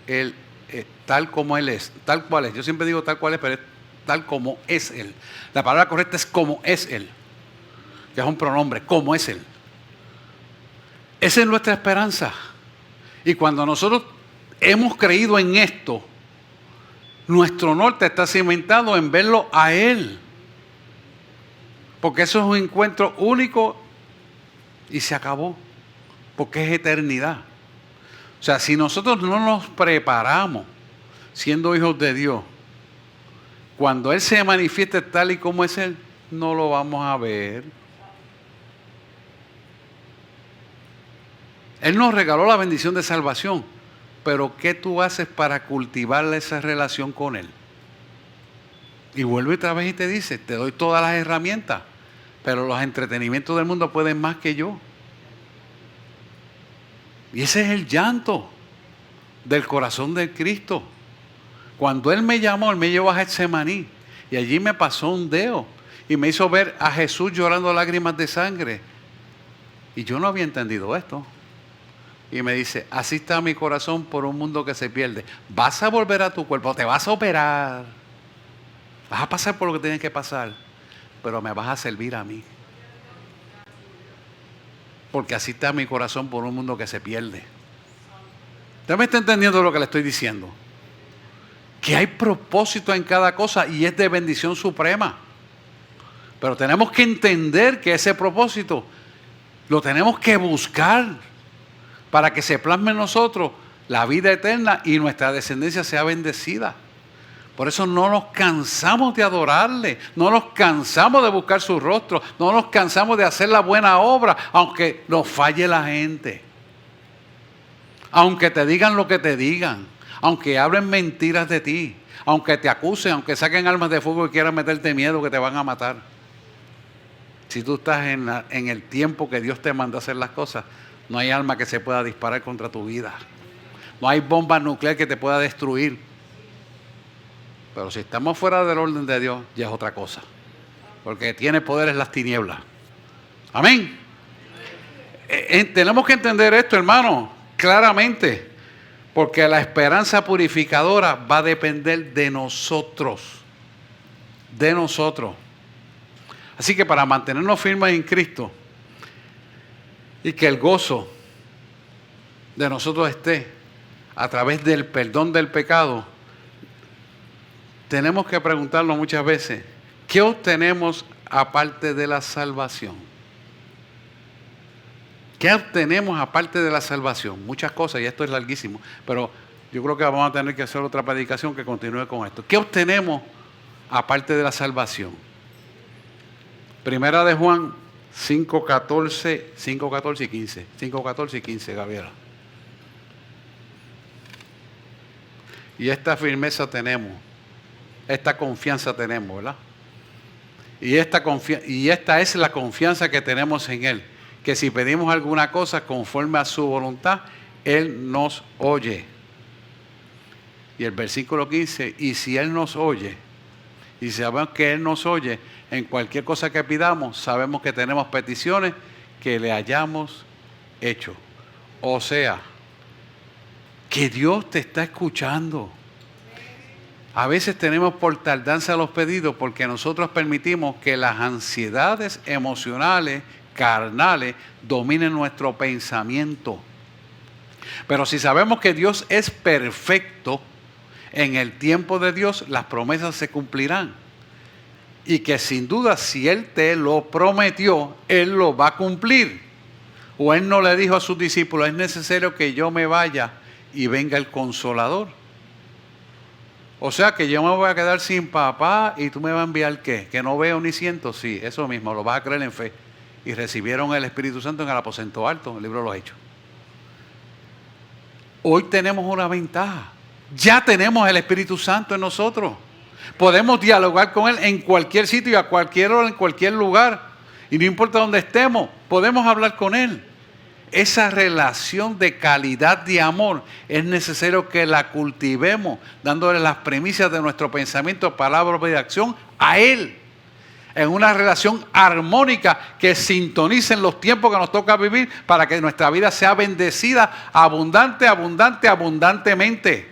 Él es, tal cual es. Yo siempre digo tal cual es, pero es tal como es Él. La palabra correcta es como es Él, que es un pronombre, como es Él. Esa es nuestra esperanza. Y cuando nosotros hemos creído en esto, nuestro norte está cimentado en verlo a Él. Porque eso es un encuentro único y se acabó. Porque es eternidad. O sea, si nosotros no nos preparamos siendo hijos de Dios, cuando Él se manifieste tal y como es Él, no lo vamos a ver. Él nos regaló la bendición de salvación, pero ¿qué tú haces para cultivar esa relación con Él? Y vuelve otra vez y te dice, te doy todas las herramientas, pero los entretenimientos del mundo pueden más que yo. Y ese es el llanto del corazón de Cristo. Cuando Él me llamó, Él me llevó a Getsemaní y allí me pasó un dedo y me hizo ver a Jesús llorando lágrimas de sangre. Y yo no había entendido esto. Y me dice, así está mi corazón por un mundo que se pierde. Vas a volver a tu cuerpo, te vas a operar. Vas a pasar por lo que tienes que pasar, pero me vas a servir a mí. Porque así está mi corazón por un mundo que se pierde. ¿Usted me está entendiendo lo que le estoy diciendo? Que hay propósito en cada cosa y es de bendición suprema. Pero tenemos que entender que ese propósito lo tenemos que buscar para que se plasme en nosotros la vida eterna y nuestra descendencia sea bendecida. Por eso no nos cansamos de adorarle, no nos cansamos de buscar su rostro, no nos cansamos de hacer la buena obra, aunque nos falle la gente. Aunque te digan lo que te digan, aunque hablen mentiras de ti, aunque te acusen, aunque saquen armas de fuego y quieran meterte miedo que te van a matar. Si tú estás en el tiempo que Dios te manda a hacer las cosas, no hay arma que se pueda disparar contra tu vida. No hay bomba nuclear que te pueda destruir. Pero si estamos fuera del orden de Dios, ya es otra cosa. Porque tiene poderes las tinieblas. Amén. Tenemos que entender esto, hermano, claramente. Porque la esperanza purificadora va a depender de nosotros. De nosotros. Así que para mantenernos firmes en Cristo y que el gozo de nosotros esté a través del perdón del pecado, tenemos que preguntarnos muchas veces, ¿qué obtenemos aparte de la salvación? ¿Qué obtenemos aparte de la salvación? Muchas cosas, y esto es larguísimo, pero yo creo que vamos a tener que hacer otra predicación que continúe con esto. ¿Qué obtenemos aparte de la salvación? Primera de Juan 5:14 y 15. 5:14 y 15, Gabriela. Y esta firmeza tenemos, esta confianza tenemos, ¿verdad? Y esta es la confianza que tenemos en Él, que si pedimos alguna cosa conforme a su voluntad, Él nos oye. Y el versículo 15, y si Él nos oye, y sabemos que Él nos oye, en cualquier cosa que pidamos, sabemos que tenemos peticiones que le hayamos hecho. O sea, que Dios te está escuchando. A veces tenemos por tardanza los pedidos porque nosotros permitimos que las ansiedades emocionales, carnales, dominen nuestro pensamiento. Pero si sabemos que Dios es perfecto, en el tiempo de Dios las promesas se cumplirán. Y que sin duda si Él te lo prometió, Él lo va a cumplir. O Él no le dijo a sus discípulos, es necesario que yo me vaya y venga el Consolador. O sea que yo me voy a quedar sin papá y tú me vas a enviar ¿qué? Que no veo ni siento. Sí, eso mismo, lo vas a creer en fe. Y recibieron el Espíritu Santo en el aposento alto, el libro de los Hechos. Hoy tenemos una ventaja. Ya tenemos el Espíritu Santo en nosotros. Podemos dialogar con Él en cualquier sitio, a cualquier hora, en cualquier lugar. Y no importa dónde estemos, podemos hablar con Él. Esa relación de calidad de amor es necesario que la cultivemos, dándole las premisas de nuestro pensamiento, palabra y acción a Él. En una relación armónica que sintonice en los tiempos que nos toca vivir para que nuestra vida sea bendecida abundantemente.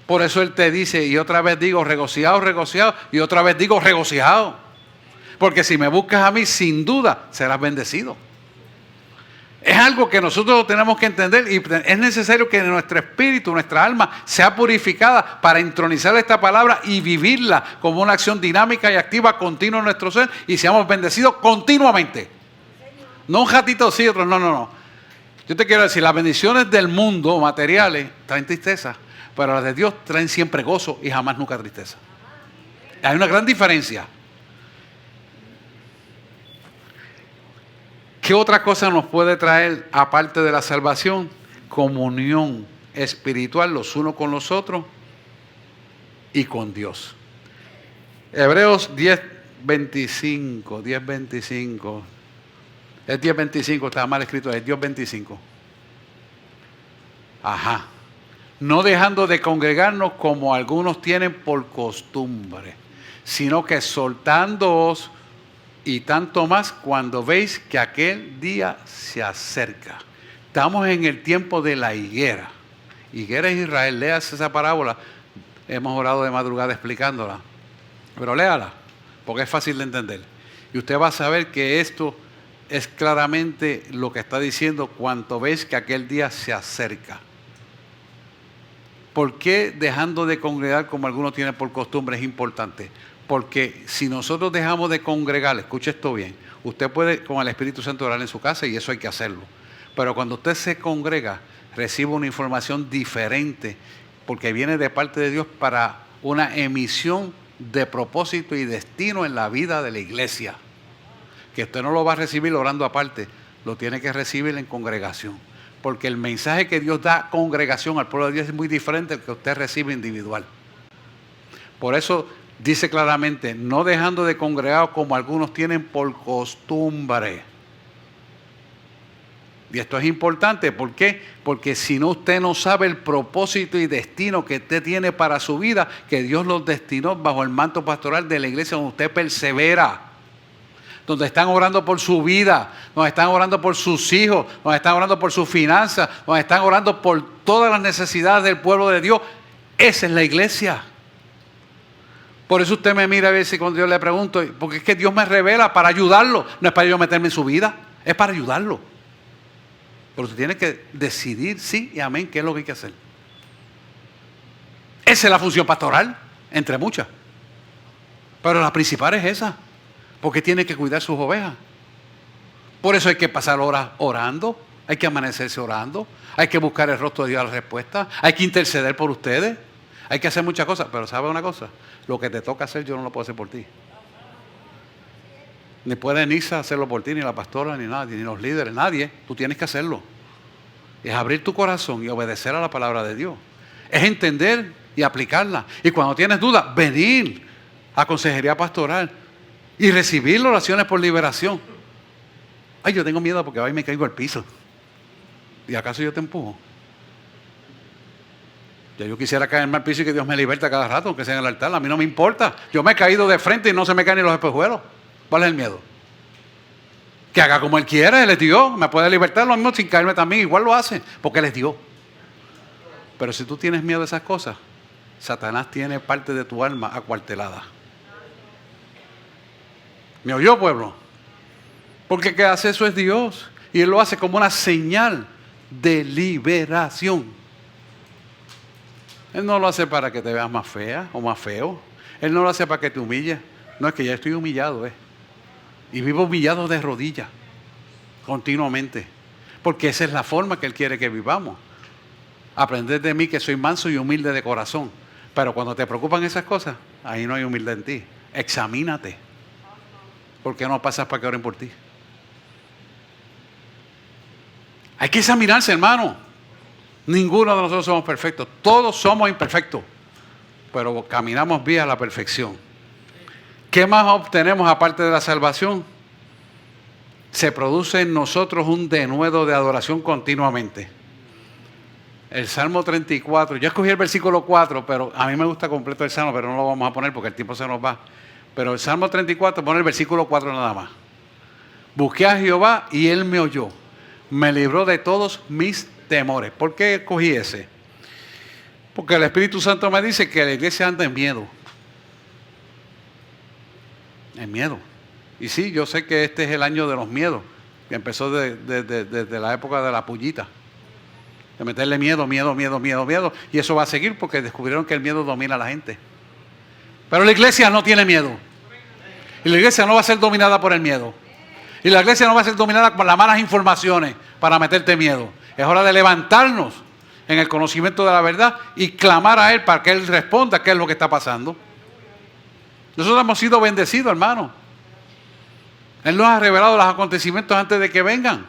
Por eso Él te dice, y otra vez digo, regocijado, y otra vez digo, regocijado. Porque si me buscas a mí, sin duda serás bendecido. Es algo que nosotros tenemos que entender y es necesario que nuestro espíritu, nuestra alma sea purificada para entronizar esta palabra y vivirla como una acción dinámica y activa continua en nuestro ser y seamos bendecidos continuamente. No un ratito sí, otro no. Yo te quiero decir, las bendiciones del mundo materiales traen tristeza, pero las de Dios traen siempre gozo y jamás nunca tristeza. Hay una gran diferencia. ¿Qué otra cosa nos puede traer, aparte de la salvación? Comunión espiritual los unos con los otros y con Dios. Hebreos 10:25. Es 10:25, está mal escrito, es 10:25. Ajá. No dejando de congregarnos como algunos tienen por costumbre, sino que exhortándoos, y tanto más cuando veis que aquel día se acerca. Estamos en el tiempo de la higuera. Higuera es Israel. Léase esa parábola. Hemos orado de madrugada explicándola. Pero léala, porque es fácil de entender. Y usted va a saber que esto es claramente lo que está diciendo cuando veis que aquel día se acerca. ¿Por qué dejando de congregar como algunos tienen por costumbre es importante? Porque si nosotros dejamos de congregar, escuche esto bien, usted puede con el Espíritu Santo orar en su casa y eso hay que hacerlo. Pero cuando usted se congrega, recibe una información diferente porque viene de parte de Dios para una emisión de propósito y destino en la vida de la iglesia. Que usted no lo va a recibir orando aparte, lo tiene que recibir en congregación. Porque el mensaje que Dios da a congregación al pueblo de Dios es muy diferente al que usted recibe individual. Por eso dice claramente, no dejando de congregar como algunos tienen por costumbre. Y esto es importante, ¿por qué? Porque si no, usted no sabe el propósito y destino que usted tiene para su vida, que Dios los destinó bajo el manto pastoral de la iglesia donde usted persevera. Donde están orando por su vida, donde están orando por sus hijos, donde están orando por sus finanzas, donde están orando por todas las necesidades del pueblo de Dios. Esa es la iglesia. Por eso usted me mira a veces cuando yo le pregunto, porque es que Dios me revela para ayudarlo, no es para yo meterme en su vida, es para ayudarlo. Pero usted tiene que decidir sí y amén qué es lo que hay que hacer. Esa es la función pastoral, entre muchas. Pero la principal es esa, porque tiene que cuidar sus ovejas. Por eso hay que pasar horas orando, hay que amanecerse orando, hay que buscar el rostro de Dios a la respuesta, hay que interceder por ustedes. Hay que hacer muchas cosas, pero ¿sabe una cosa? Lo que te toca hacer yo no lo puedo hacer por ti. Ni puede Nisa hacerlo por ti, ni la pastora, ni nadie, ni los líderes, nadie. Tú tienes que hacerlo. Es abrir tu corazón y obedecer a la palabra de Dios. Es entender y aplicarla. Y cuando tienes dudas, venir a consejería pastoral y recibir oraciones por liberación. Ay, yo tengo miedo porque hoy me caigo al piso. ¿Y acaso yo te empujo? Yo quisiera caerme al piso y que Dios me liberte a cada rato, aunque sea en el altar. A mí no me importa. Yo me he caído de frente y no se me caen ni los espejuelos. ¿Cuál es el miedo? Que haga como Él quiera, Él es Dios. Me puede libertar lo mismo sin caerme también. Igual lo hace, porque Él es Dios. Pero si tú tienes miedo de esas cosas, Satanás tiene parte de tu alma acuartelada. ¿Me oyó, pueblo? Porque el que hace eso es Dios. Y Él lo hace como una señal de liberación. Él no lo hace para que te veas más fea o más feo. Él no lo hace para que te humille. No, es que ya estoy humillado, y vivo humillado de rodillas, continuamente. Porque esa es la forma que Él quiere que vivamos. Aprender de mí que soy manso y humilde de corazón. Pero cuando te preocupan esas cosas, ahí no hay humildad en ti. Examínate. ¿Por qué no pasas para que oren por ti? Hay que examinarse, hermano. Ninguno de nosotros somos perfectos. Todos somos imperfectos. Pero caminamos vía la perfección. ¿Qué más obtenemos aparte de la salvación? Se produce en nosotros un denuedo de adoración continuamente. El Salmo 34, yo escogí el versículo 4, pero a mí me gusta completo el Salmo, pero no lo vamos a poner porque el tiempo se nos va. Pero el Salmo 34 pone el versículo 4 nada más. Busqué a Jehová y Él me oyó. Me libró de todos mis temores. ¿Por qué escogí ese? Porque el Espíritu Santo me dice que la iglesia anda en miedo. En miedo. Y sí, yo sé que este es el año de los miedos, que empezó desde la época de la pullita. De meterle miedo. Y eso va a seguir porque descubrieron que el miedo domina a la gente. Pero la iglesia no tiene miedo. Y la iglesia no va a ser dominada por el miedo. Y la iglesia no va a ser dominada por las malas informaciones para meterte miedo. Es hora de levantarnos en el conocimiento de la verdad y clamar a Él para que Él responda qué es lo que está pasando. Nosotros hemos sido bendecidos, hermano. Él nos ha revelado los acontecimientos antes de que vengan.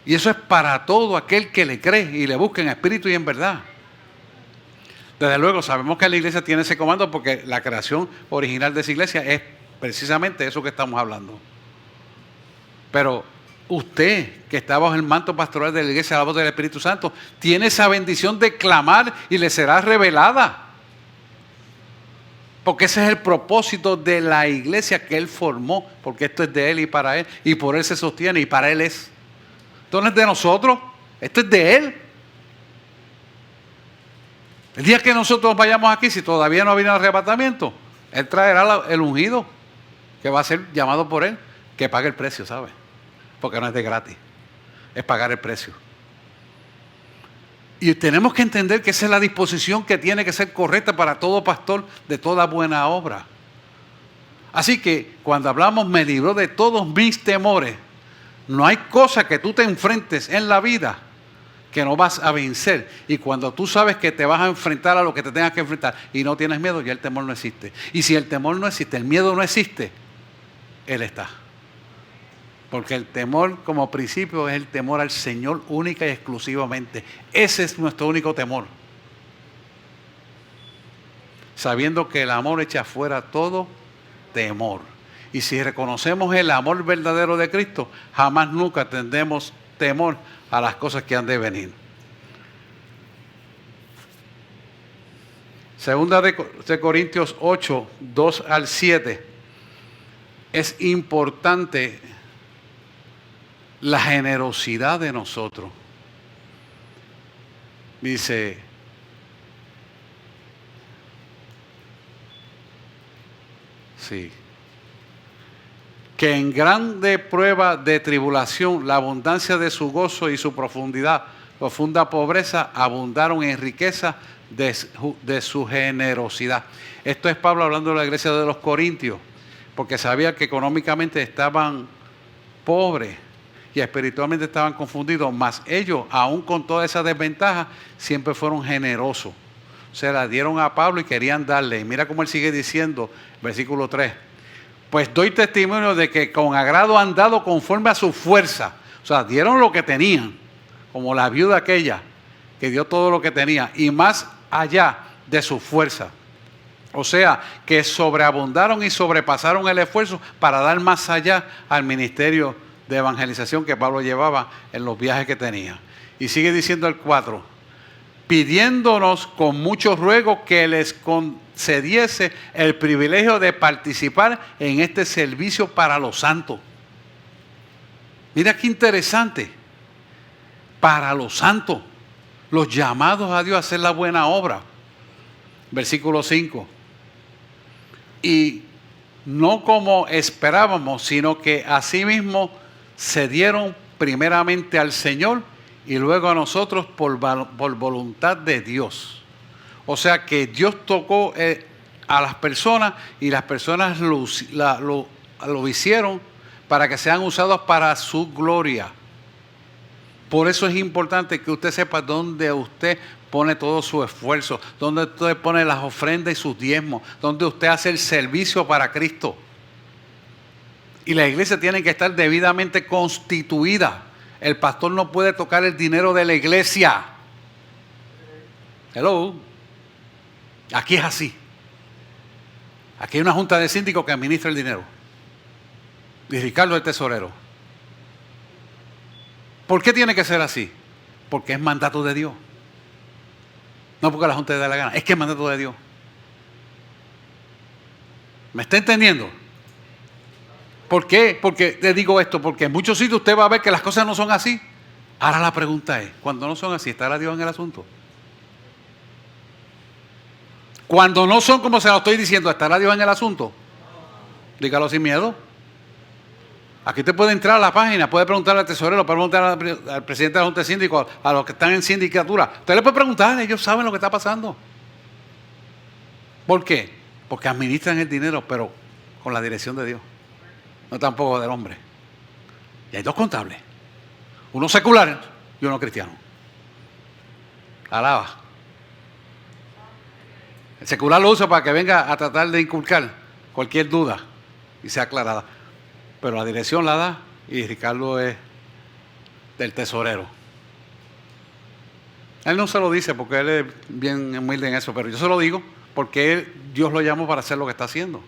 Y eso es para todo aquel que le cree y le busca en espíritu y en verdad. Desde luego sabemos que la iglesia tiene ese comando porque la creación original de esa iglesia es precisamente eso que estamos hablando. Pero usted, que está bajo el manto pastoral de la iglesia, la voz del Espíritu Santo, tiene esa bendición de clamar y le será revelada. Porque ese es el propósito de la iglesia que Él formó, porque esto es de Él y para Él, y por Él se sostiene y para Él es. Esto no es de nosotros, esto es de Él. El día que nosotros vayamos aquí, si todavía no ha venido el arrebatamiento, Él traerá el ungido, que va a ser llamado por Él, que pague el precio, ¿sabe? Porque no es de gratis, es pagar el precio. Y tenemos que entender que esa es la disposición que tiene que ser correcta para todo pastor de toda buena obra. Así que cuando hablamos, me libró de todos mis temores, no hay cosa que tú te enfrentes en la vida que no vas a vencer. Y cuando tú sabes que te vas a enfrentar a lo que te tengas que enfrentar y no tienes miedo, ya el temor no existe. Y si el temor no existe, el miedo no existe, Él está. Porque el temor como principio es el temor al Señor única y exclusivamente. Ese es nuestro único temor. Sabiendo que el amor echa fuera todo temor. Y si reconocemos el amor verdadero de Cristo, jamás nunca tendremos temor a las cosas que han de venir. Segunda de Corintios 8, 2 al 7. Es importante la generosidad de nosotros. Dice, sí, que en grande prueba de tribulación, la abundancia de su gozo y su profunda pobreza, abundaron en riqueza de su generosidad. Esto es Pablo hablando de la iglesia de los Corintios, porque sabía que económicamente estaban pobres y espiritualmente estaban confundidos, mas ellos, aún con toda esa desventaja, siempre fueron generosos. Se la dieron a Pablo y querían darle. Y mira cómo él sigue diciendo, versículo 3. Pues doy testimonio de que con agrado han dado conforme a su fuerza. O sea, dieron lo que tenían, como la viuda aquella, que dio todo lo que tenía, y más allá de su fuerza. O sea, que sobreabundaron y sobrepasaron el esfuerzo para dar más allá al ministerio de evangelización que Pablo llevaba en los viajes que tenía. Y sigue diciendo el 4, pidiéndonos con mucho ruego que les concediese el privilegio de participar en este servicio para los santos. Mira qué interesante, para los santos. los llamados a Dios a hacer la buena obra. Versículo 5. Y no como esperábamos, sino que asimismo se dieron primeramente al Señor y luego a nosotros por voluntad de Dios. O sea que Dios tocó a las personas y las personas lo hicieron para que sean usados para su gloria. Por eso es importante que usted sepa dónde usted pone todo su esfuerzo, dónde usted pone las ofrendas y sus diezmos, dónde usted hace el servicio para Cristo. Y la iglesia tiene que estar debidamente constituida. El pastor no puede tocar el dinero de la iglesia. Hello. Aquí es así. Aquí hay una junta de síndicos que administra el dinero. Y Ricardo es el tesorero. ¿Por qué tiene que ser así? Porque es mandato de Dios. No porque la Junta le da la gana, es que es mandato de Dios. ¿Me está entendiendo? ¿Por qué? Porque le digo esto, porque en muchos sitios usted va a ver que las cosas no son así. Ahora la pregunta es, cuando no son así, ¿estará Dios en el asunto? Cuando no son como se lo estoy diciendo, ¿estará Dios en el asunto? Dígalo sin miedo. Aquí usted puede entrar a la página, puede preguntarle al tesorero, puede preguntar al presidente de la Junta de Síndicos, a los que están en sindicatura. Usted le puede preguntar, ellos saben lo que está pasando. ¿Por qué? Porque administran el dinero, pero con la dirección de Dios. No tampoco del hombre. Y hay dos contables. Uno secular y uno cristiano. Alaba. El secular lo usa para que venga a tratar de inculcar cualquier duda y sea aclarada. Pero la dirección la da y Ricardo es del tesorero. Él no se lo dice porque él es bien humilde en eso, pero yo se lo digo porque Dios lo llamó para hacer lo que está haciendo.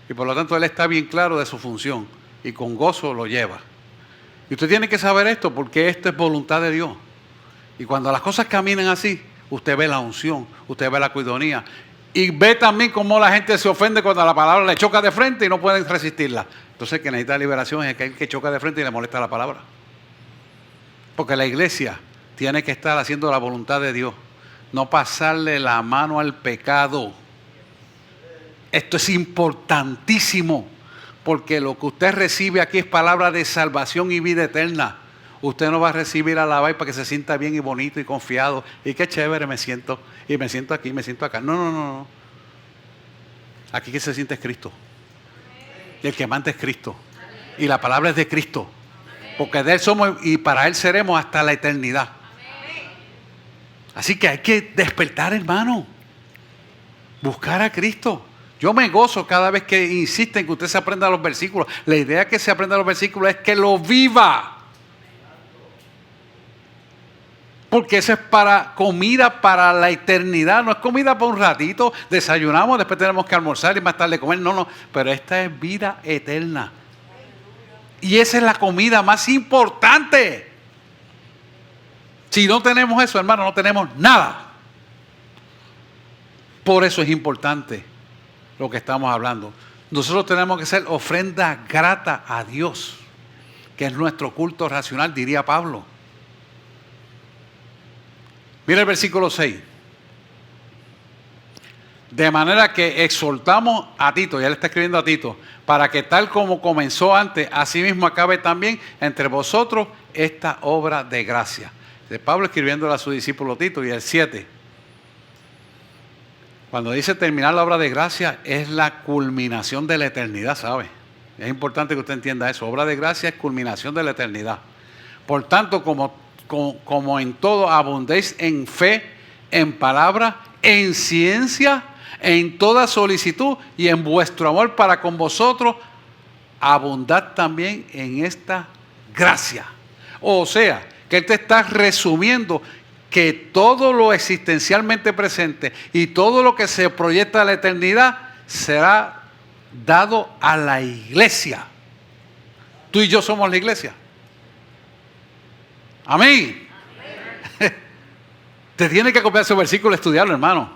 Y por lo tanto él está bien claro de su función y con gozo lo lleva. Y usted tiene que saber esto porque esto es voluntad de Dios. Y cuando las cosas caminan así, usted ve la unción, usted ve la cuidonía. Y ve también cómo la gente se ofende cuando la palabra le choca de frente y no pueden resistirla. Entonces el que necesita liberación es aquel que choca de frente y le molesta la palabra. Porque la iglesia tiene que estar haciendo la voluntad de Dios. No pasarle la mano al pecado. Esto es importantísimo. Porque lo que usted recibe aquí es palabra de salvación y vida eterna. Usted no va a recibir alabar para que se sienta bien y bonito y confiado. Y qué chévere me siento. Y me siento aquí, me siento acá. No. Aquí que se siente es Cristo. Y el que manda es Cristo. Y la palabra es de Cristo. Porque de Él somos y para Él seremos hasta la eternidad. Así que hay que despertar, hermano. Buscar a Cristo. Yo me gozo cada vez que insisten que usted se aprenda los versículos. La idea que se aprenda los versículos es que lo viva. Porque eso es para comida para la eternidad. No es comida para un ratito. Desayunamos, después tenemos que almorzar y más tarde comer. No. Pero esta es vida eterna. Y esa es la comida más importante. Si no tenemos eso, hermano, no tenemos nada. Por eso es importante lo que estamos hablando. Nosotros tenemos que hacer ofrenda grata a Dios, que es nuestro culto racional, diría Pablo. Mira el versículo 6. De manera que exhortamos a Tito, ya le está escribiendo a Tito, para que tal como comenzó antes, así mismo acabe también entre vosotros esta obra de gracia. De Pablo escribiéndole a su discípulo Tito. Y el 7. Cuando dice terminar la obra de gracia, es la culminación de la eternidad, ¿sabe? Es importante que usted entienda eso. Obra de gracia es culminación de la eternidad. Por tanto, como en todo abundéis en fe, en palabra, en ciencia, en toda solicitud y en vuestro amor para con vosotros, abundad también en esta gracia. O sea, que él te está resumiendo que todo lo existencialmente presente y todo lo que se proyecta a la eternidad será dado a la iglesia. Tú y yo somos la iglesia. Amén. Te tiene que copiar ese versículo y estudiarlo, hermano.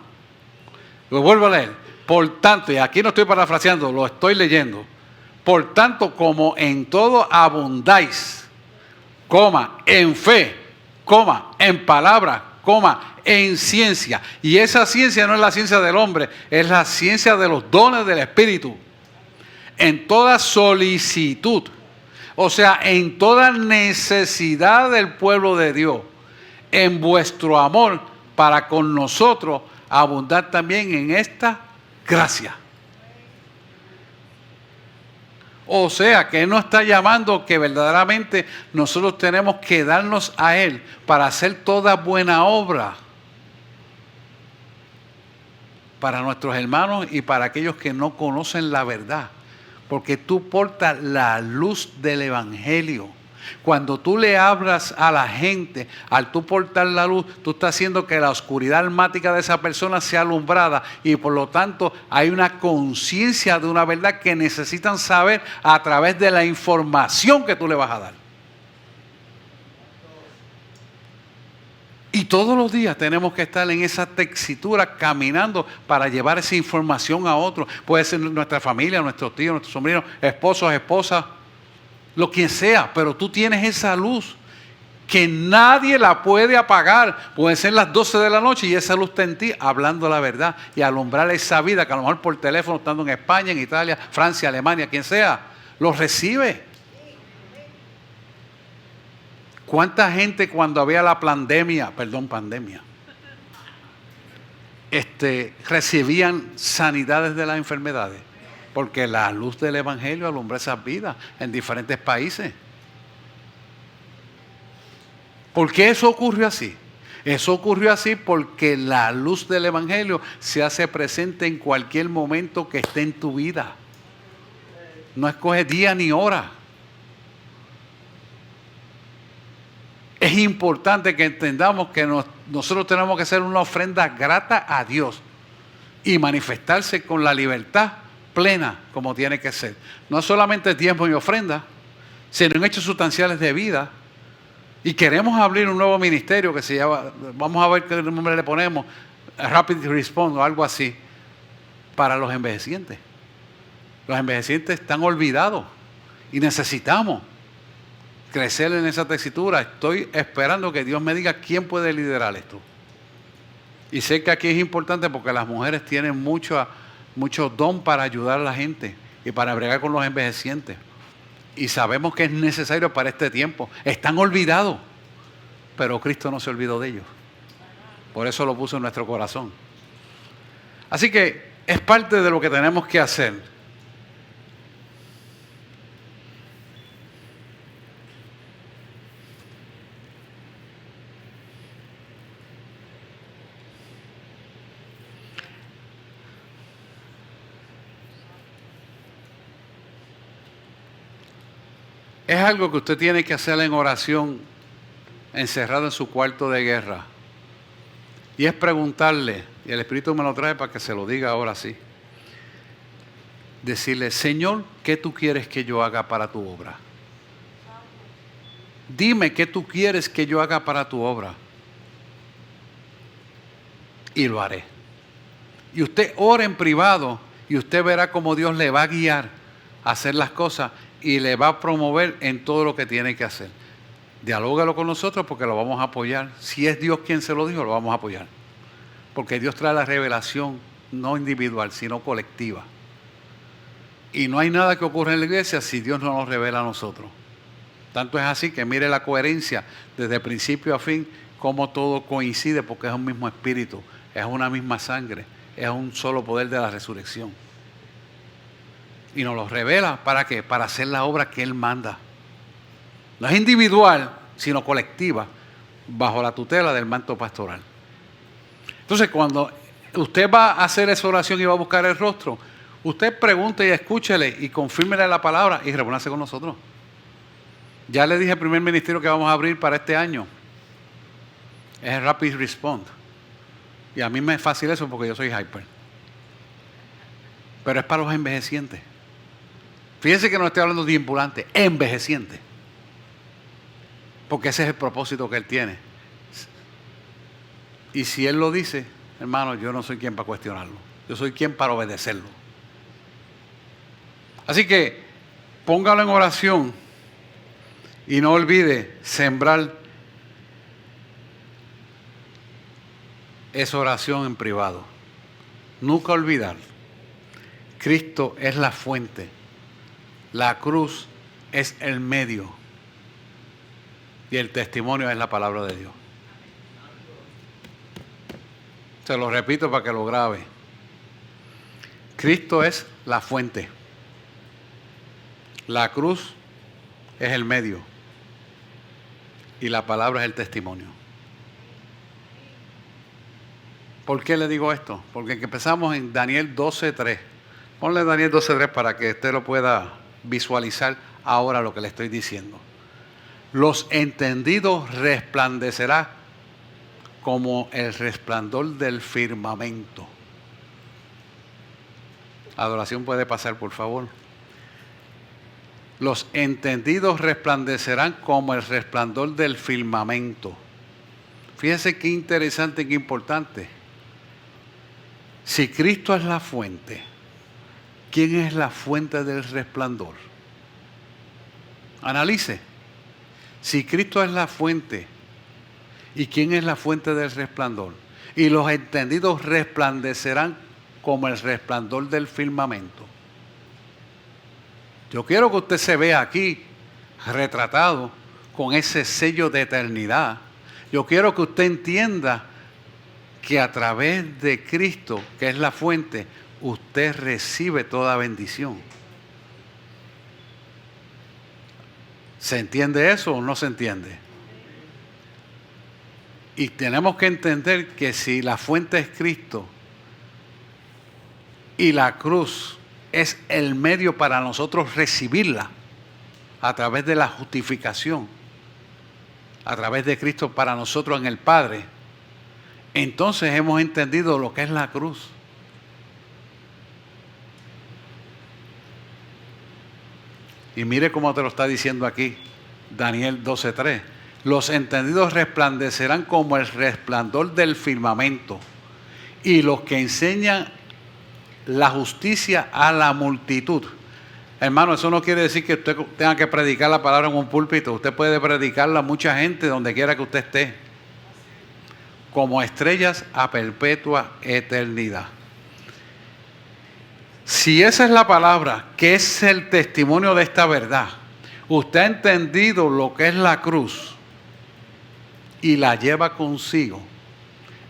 Lo vuelvo a leer. Por tanto, y aquí no estoy parafraseando, lo estoy leyendo. Por tanto, como en todo abundáis, en fe, en palabra, en ciencia. Y esa ciencia no es la ciencia del hombre, es la ciencia de los dones del Espíritu. En toda solicitud, o sea, en toda necesidad del pueblo de Dios, en vuestro amor para con nosotros, abundar también en esta gracia. O sea, que Él nos está llamando que verdaderamente nosotros tenemos que darnos a Él para hacer toda buena obra para nuestros hermanos y para aquellos que no conocen la verdad. Porque tú portas la luz del Evangelio. Cuando tú le hablas a la gente, al tú portar la luz, tú estás haciendo que la oscuridad almática de esa persona sea alumbrada y por lo tanto hay una conciencia de una verdad que necesitan saber a través de la información que tú le vas a dar. Y todos los días tenemos que estar en esa tesitura caminando para llevar esa información a otros. Puede ser nuestra familia, nuestros tíos, nuestros sobrinos, esposos, esposas, lo que sea, pero tú tienes esa luz que nadie la puede apagar. Pueden ser las 12 de la noche y esa luz está en ti hablando la verdad y alumbrar esa vida que a lo mejor por teléfono, estando en España, en Italia, Francia, Alemania, quien sea, lo recibe. ¿Cuánta gente cuando había la pandemia, recibían sanidades de las enfermedades? Porque la luz del Evangelio alumbró esas vidas en diferentes países. ¿Por qué eso ocurrió así? Eso ocurrió así porque la luz del Evangelio se hace presente en cualquier momento que esté en tu vida. No escoge día ni hora. Es importante que entendamos que nosotros tenemos que hacer una ofrenda grata a Dios y manifestarse con la libertad plena como tiene que ser. No solamente tiempo y ofrenda, sino en hechos sustanciales de vida. Y queremos abrir un nuevo ministerio que se llama, vamos a ver qué nombre le ponemos, Rapid Response o algo así, para los envejecientes. Los envejecientes están olvidados y necesitamos crecer en esa tesitura. Estoy esperando que Dios me diga quién puede liderar esto. Y sé que aquí es importante porque las mujeres tienen mucho don para ayudar a la gente y para bregar con los envejecientes. Y sabemos que es necesario para este tiempo. Están olvidados, pero Cristo no se olvidó de ellos. Por eso lo puso en nuestro corazón. Así que es parte de lo que tenemos que hacer. Es algo que usted tiene que hacer en oración, encerrado en su cuarto de guerra. Y es preguntarle, y el Espíritu me lo trae para que se lo diga ahora sí. Decirle, Señor, ¿qué tú quieres que yo haga para tu obra? Dime qué tú quieres que yo haga para tu obra. Y lo haré. Y usted ora en privado y usted verá cómo Dios le va a guiar a hacer las cosas y le va a promover en todo lo que tiene que hacer. Dialógalo con nosotros porque lo vamos a apoyar. Si es Dios quien se lo dijo, lo vamos a apoyar. Porque Dios trae la revelación no individual, sino colectiva. Y no hay nada que ocurra en la iglesia si Dios no nos revela a nosotros. Tanto es así que mire la coherencia desde principio a fin, cómo todo coincide porque es un mismo espíritu, es una misma sangre, es un solo poder de la resurrección. Y nos lo revela, ¿para qué? Para hacer la obra que Él manda. No es individual, sino colectiva, bajo la tutela del manto pastoral. Entonces, cuando usted va a hacer esa oración y va a buscar el rostro, usted pregunte y escúchele y confírmele la palabra y reúnase con nosotros. Ya le dije el primer ministerio que vamos a abrir para este año. Es el Rapid Response. Y a mí me es fácil eso porque yo soy hyper. Pero es para los envejecientes. Fíjense que no estoy hablando de impulantes, envejecientes. Porque ese es el propósito que Él tiene. Y si Él lo dice, hermano, yo no soy quien para cuestionarlo. Yo soy quien para obedecerlo. Así que póngalo en oración y no olvide sembrar es oración en privado. Nunca olvidar, Cristo es la fuente, la cruz es el medio y el testimonio es la palabra de Dios. Se lo repito para que lo grabe. Cristo es la fuente, la cruz es el medio y la palabra es el testimonio. ¿Por qué le digo esto? Porque empezamos en Daniel 12:3. Ponle Daniel 12:3 para que usted lo pueda visualizar ahora lo que le estoy diciendo. Los entendidos resplandecerá como el resplandor del firmamento. Adoración puede pasar, por favor. Los entendidos resplandecerán como el resplandor del firmamento. Fíjense qué interesante y qué importante. Si Cristo es la fuente, ¿quién es la fuente del resplandor? Analice. Si Cristo es la fuente, ¿y quién es la fuente del resplandor? Y los entendidos resplandecerán como el resplandor del firmamento. Yo quiero que usted se vea aquí retratado con ese sello de eternidad. Yo quiero que usted entienda que a través de Cristo, que es la fuente, usted recibe toda bendición. ¿Se entiende eso o no se entiende? Y tenemos que entender que si la fuente es Cristo y la cruz es el medio para nosotros recibirla a través de la justificación, a través de Cristo para nosotros en el Padre, entonces hemos entendido lo que es la cruz. Y mire cómo te lo está diciendo aquí Daniel 12:3. Los entendidos resplandecerán como el resplandor del firmamento, y los que enseñan la justicia a la multitud. Hermano, eso no quiere decir que usted tenga que predicar la palabra en un púlpito. Usted puede predicarla a mucha gente donde quiera que usted esté. Como estrellas a perpetua eternidad. Si esa es la palabra, que es el testimonio de esta verdad, usted ha entendido lo que es la cruz y la lleva consigo,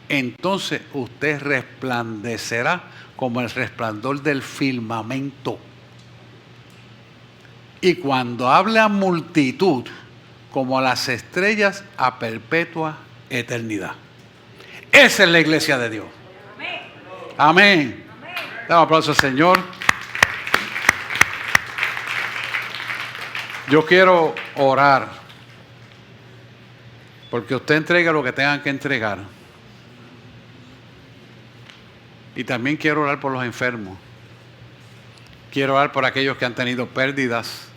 entonces usted resplandecerá como el resplandor del firmamento. Y cuando hable a multitud, como las estrellas a perpetua eternidad. Esa es la iglesia de Dios. Amén. Damos aplauso al Señor. Yo quiero orar, porque usted entrega lo que tengan que entregar. Y también quiero orar por los enfermos. Quiero orar por aquellos que han tenido pérdidas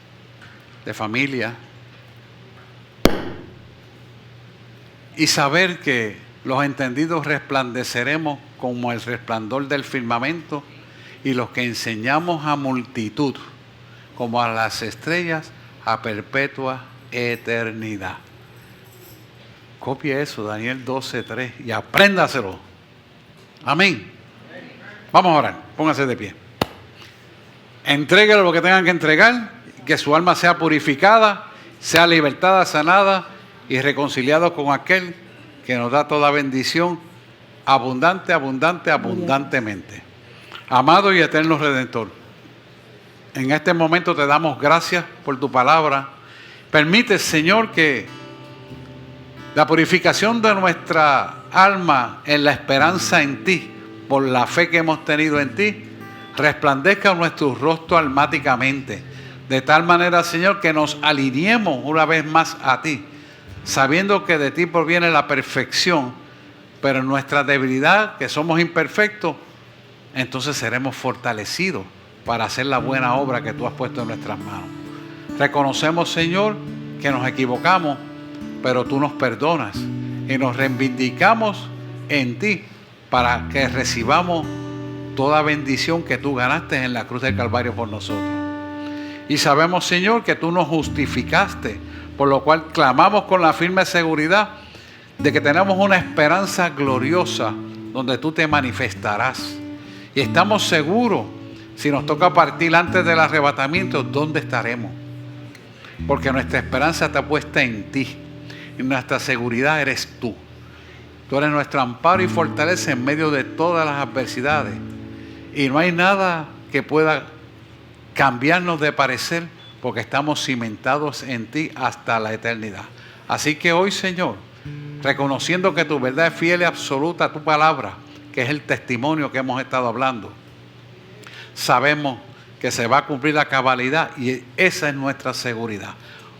de familia. Y saber que los entendidos resplandeceremos como el resplandor del firmamento, y los que enseñamos a multitud como a las estrellas a perpetua eternidad. Copie eso, Daniel 12:3, y apréndaselo. Amén. Vamos a orar, póngase de pie. Entréguele lo que tengan que entregar, que su alma sea purificada, sea libertada, sanada y reconciliado con aquel que nos da toda bendición abundantemente. Amado y eterno Redentor, en este momento te damos gracias por tu palabra. Permite, Señor, que la purificación de nuestra alma en la esperanza en ti, por la fe que hemos tenido en ti, resplandezca en nuestro rostro almáticamente. De tal manera, Señor, que nos alineemos una vez más a ti, sabiendo que de ti proviene la perfección, pero en nuestra debilidad, que somos imperfectos, entonces seremos fortalecidos para hacer la buena obra que tú has puesto en nuestras manos. Reconocemos, Señor, que nos equivocamos, pero tú nos perdonas y nos reivindicamos en ti para que recibamos toda bendición que tú ganaste en la cruz del Calvario por nosotros. Y sabemos, Señor, que tú nos justificaste, por lo cual clamamos con la firme seguridad de que tenemos una esperanza gloriosa donde tú te manifestarás. Y estamos seguros, si nos toca partir antes del arrebatamiento, ¿dónde estaremos? Porque nuestra esperanza está puesta en ti. Y nuestra seguridad eres tú. Tú eres nuestro amparo y fortaleza en medio de todas las adversidades. Y no hay nada que pueda cambiarnos de parecer, porque estamos cimentados en ti hasta la eternidad. Así que hoy, Señor, reconociendo que tu verdad es fiel y absoluta a tu palabra, que es el testimonio que hemos estado hablando, sabemos que se va a cumplir la cabalidad y esa es nuestra seguridad.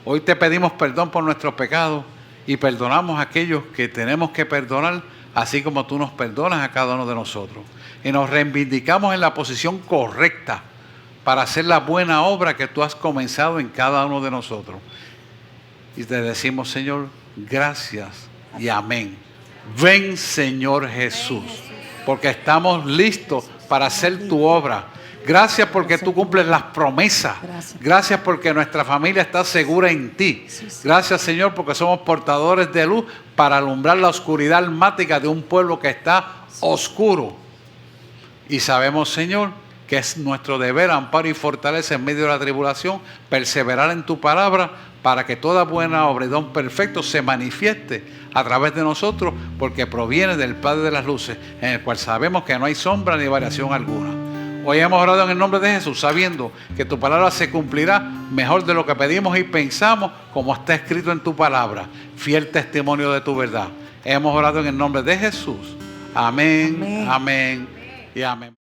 Hoy te pedimos perdón por nuestros pecados y perdonamos a aquellos que tenemos que perdonar, así como tú nos perdonas a cada uno de nosotros. Y nos reivindicamos en la posición correcta para hacer la buena obra que tú has comenzado en cada uno de nosotros. Y te decimos, Señor, gracias y amén. Ven, Señor Jesús, porque estamos listos para hacer tu obra. Gracias porque tú cumples las promesas. Gracias porque nuestra familia está segura en ti. Gracias, Señor, porque somos portadores de luz para alumbrar la oscuridad almática de un pueblo que está oscuro. Y sabemos, Señor, que es nuestro deber, amparo y fortaleza en medio de la tribulación, perseverar en tu palabra para que toda buena obra y don perfecto se manifieste a través de nosotros, porque proviene del Padre de las luces, en el cual sabemos que no hay sombra ni variación alguna. Hoy hemos orado en el nombre de Jesús, sabiendo que tu palabra se cumplirá mejor de lo que pedimos y pensamos, como está escrito en tu palabra, fiel testimonio de tu verdad. Hemos orado en el nombre de Jesús. Amén, amén y amén.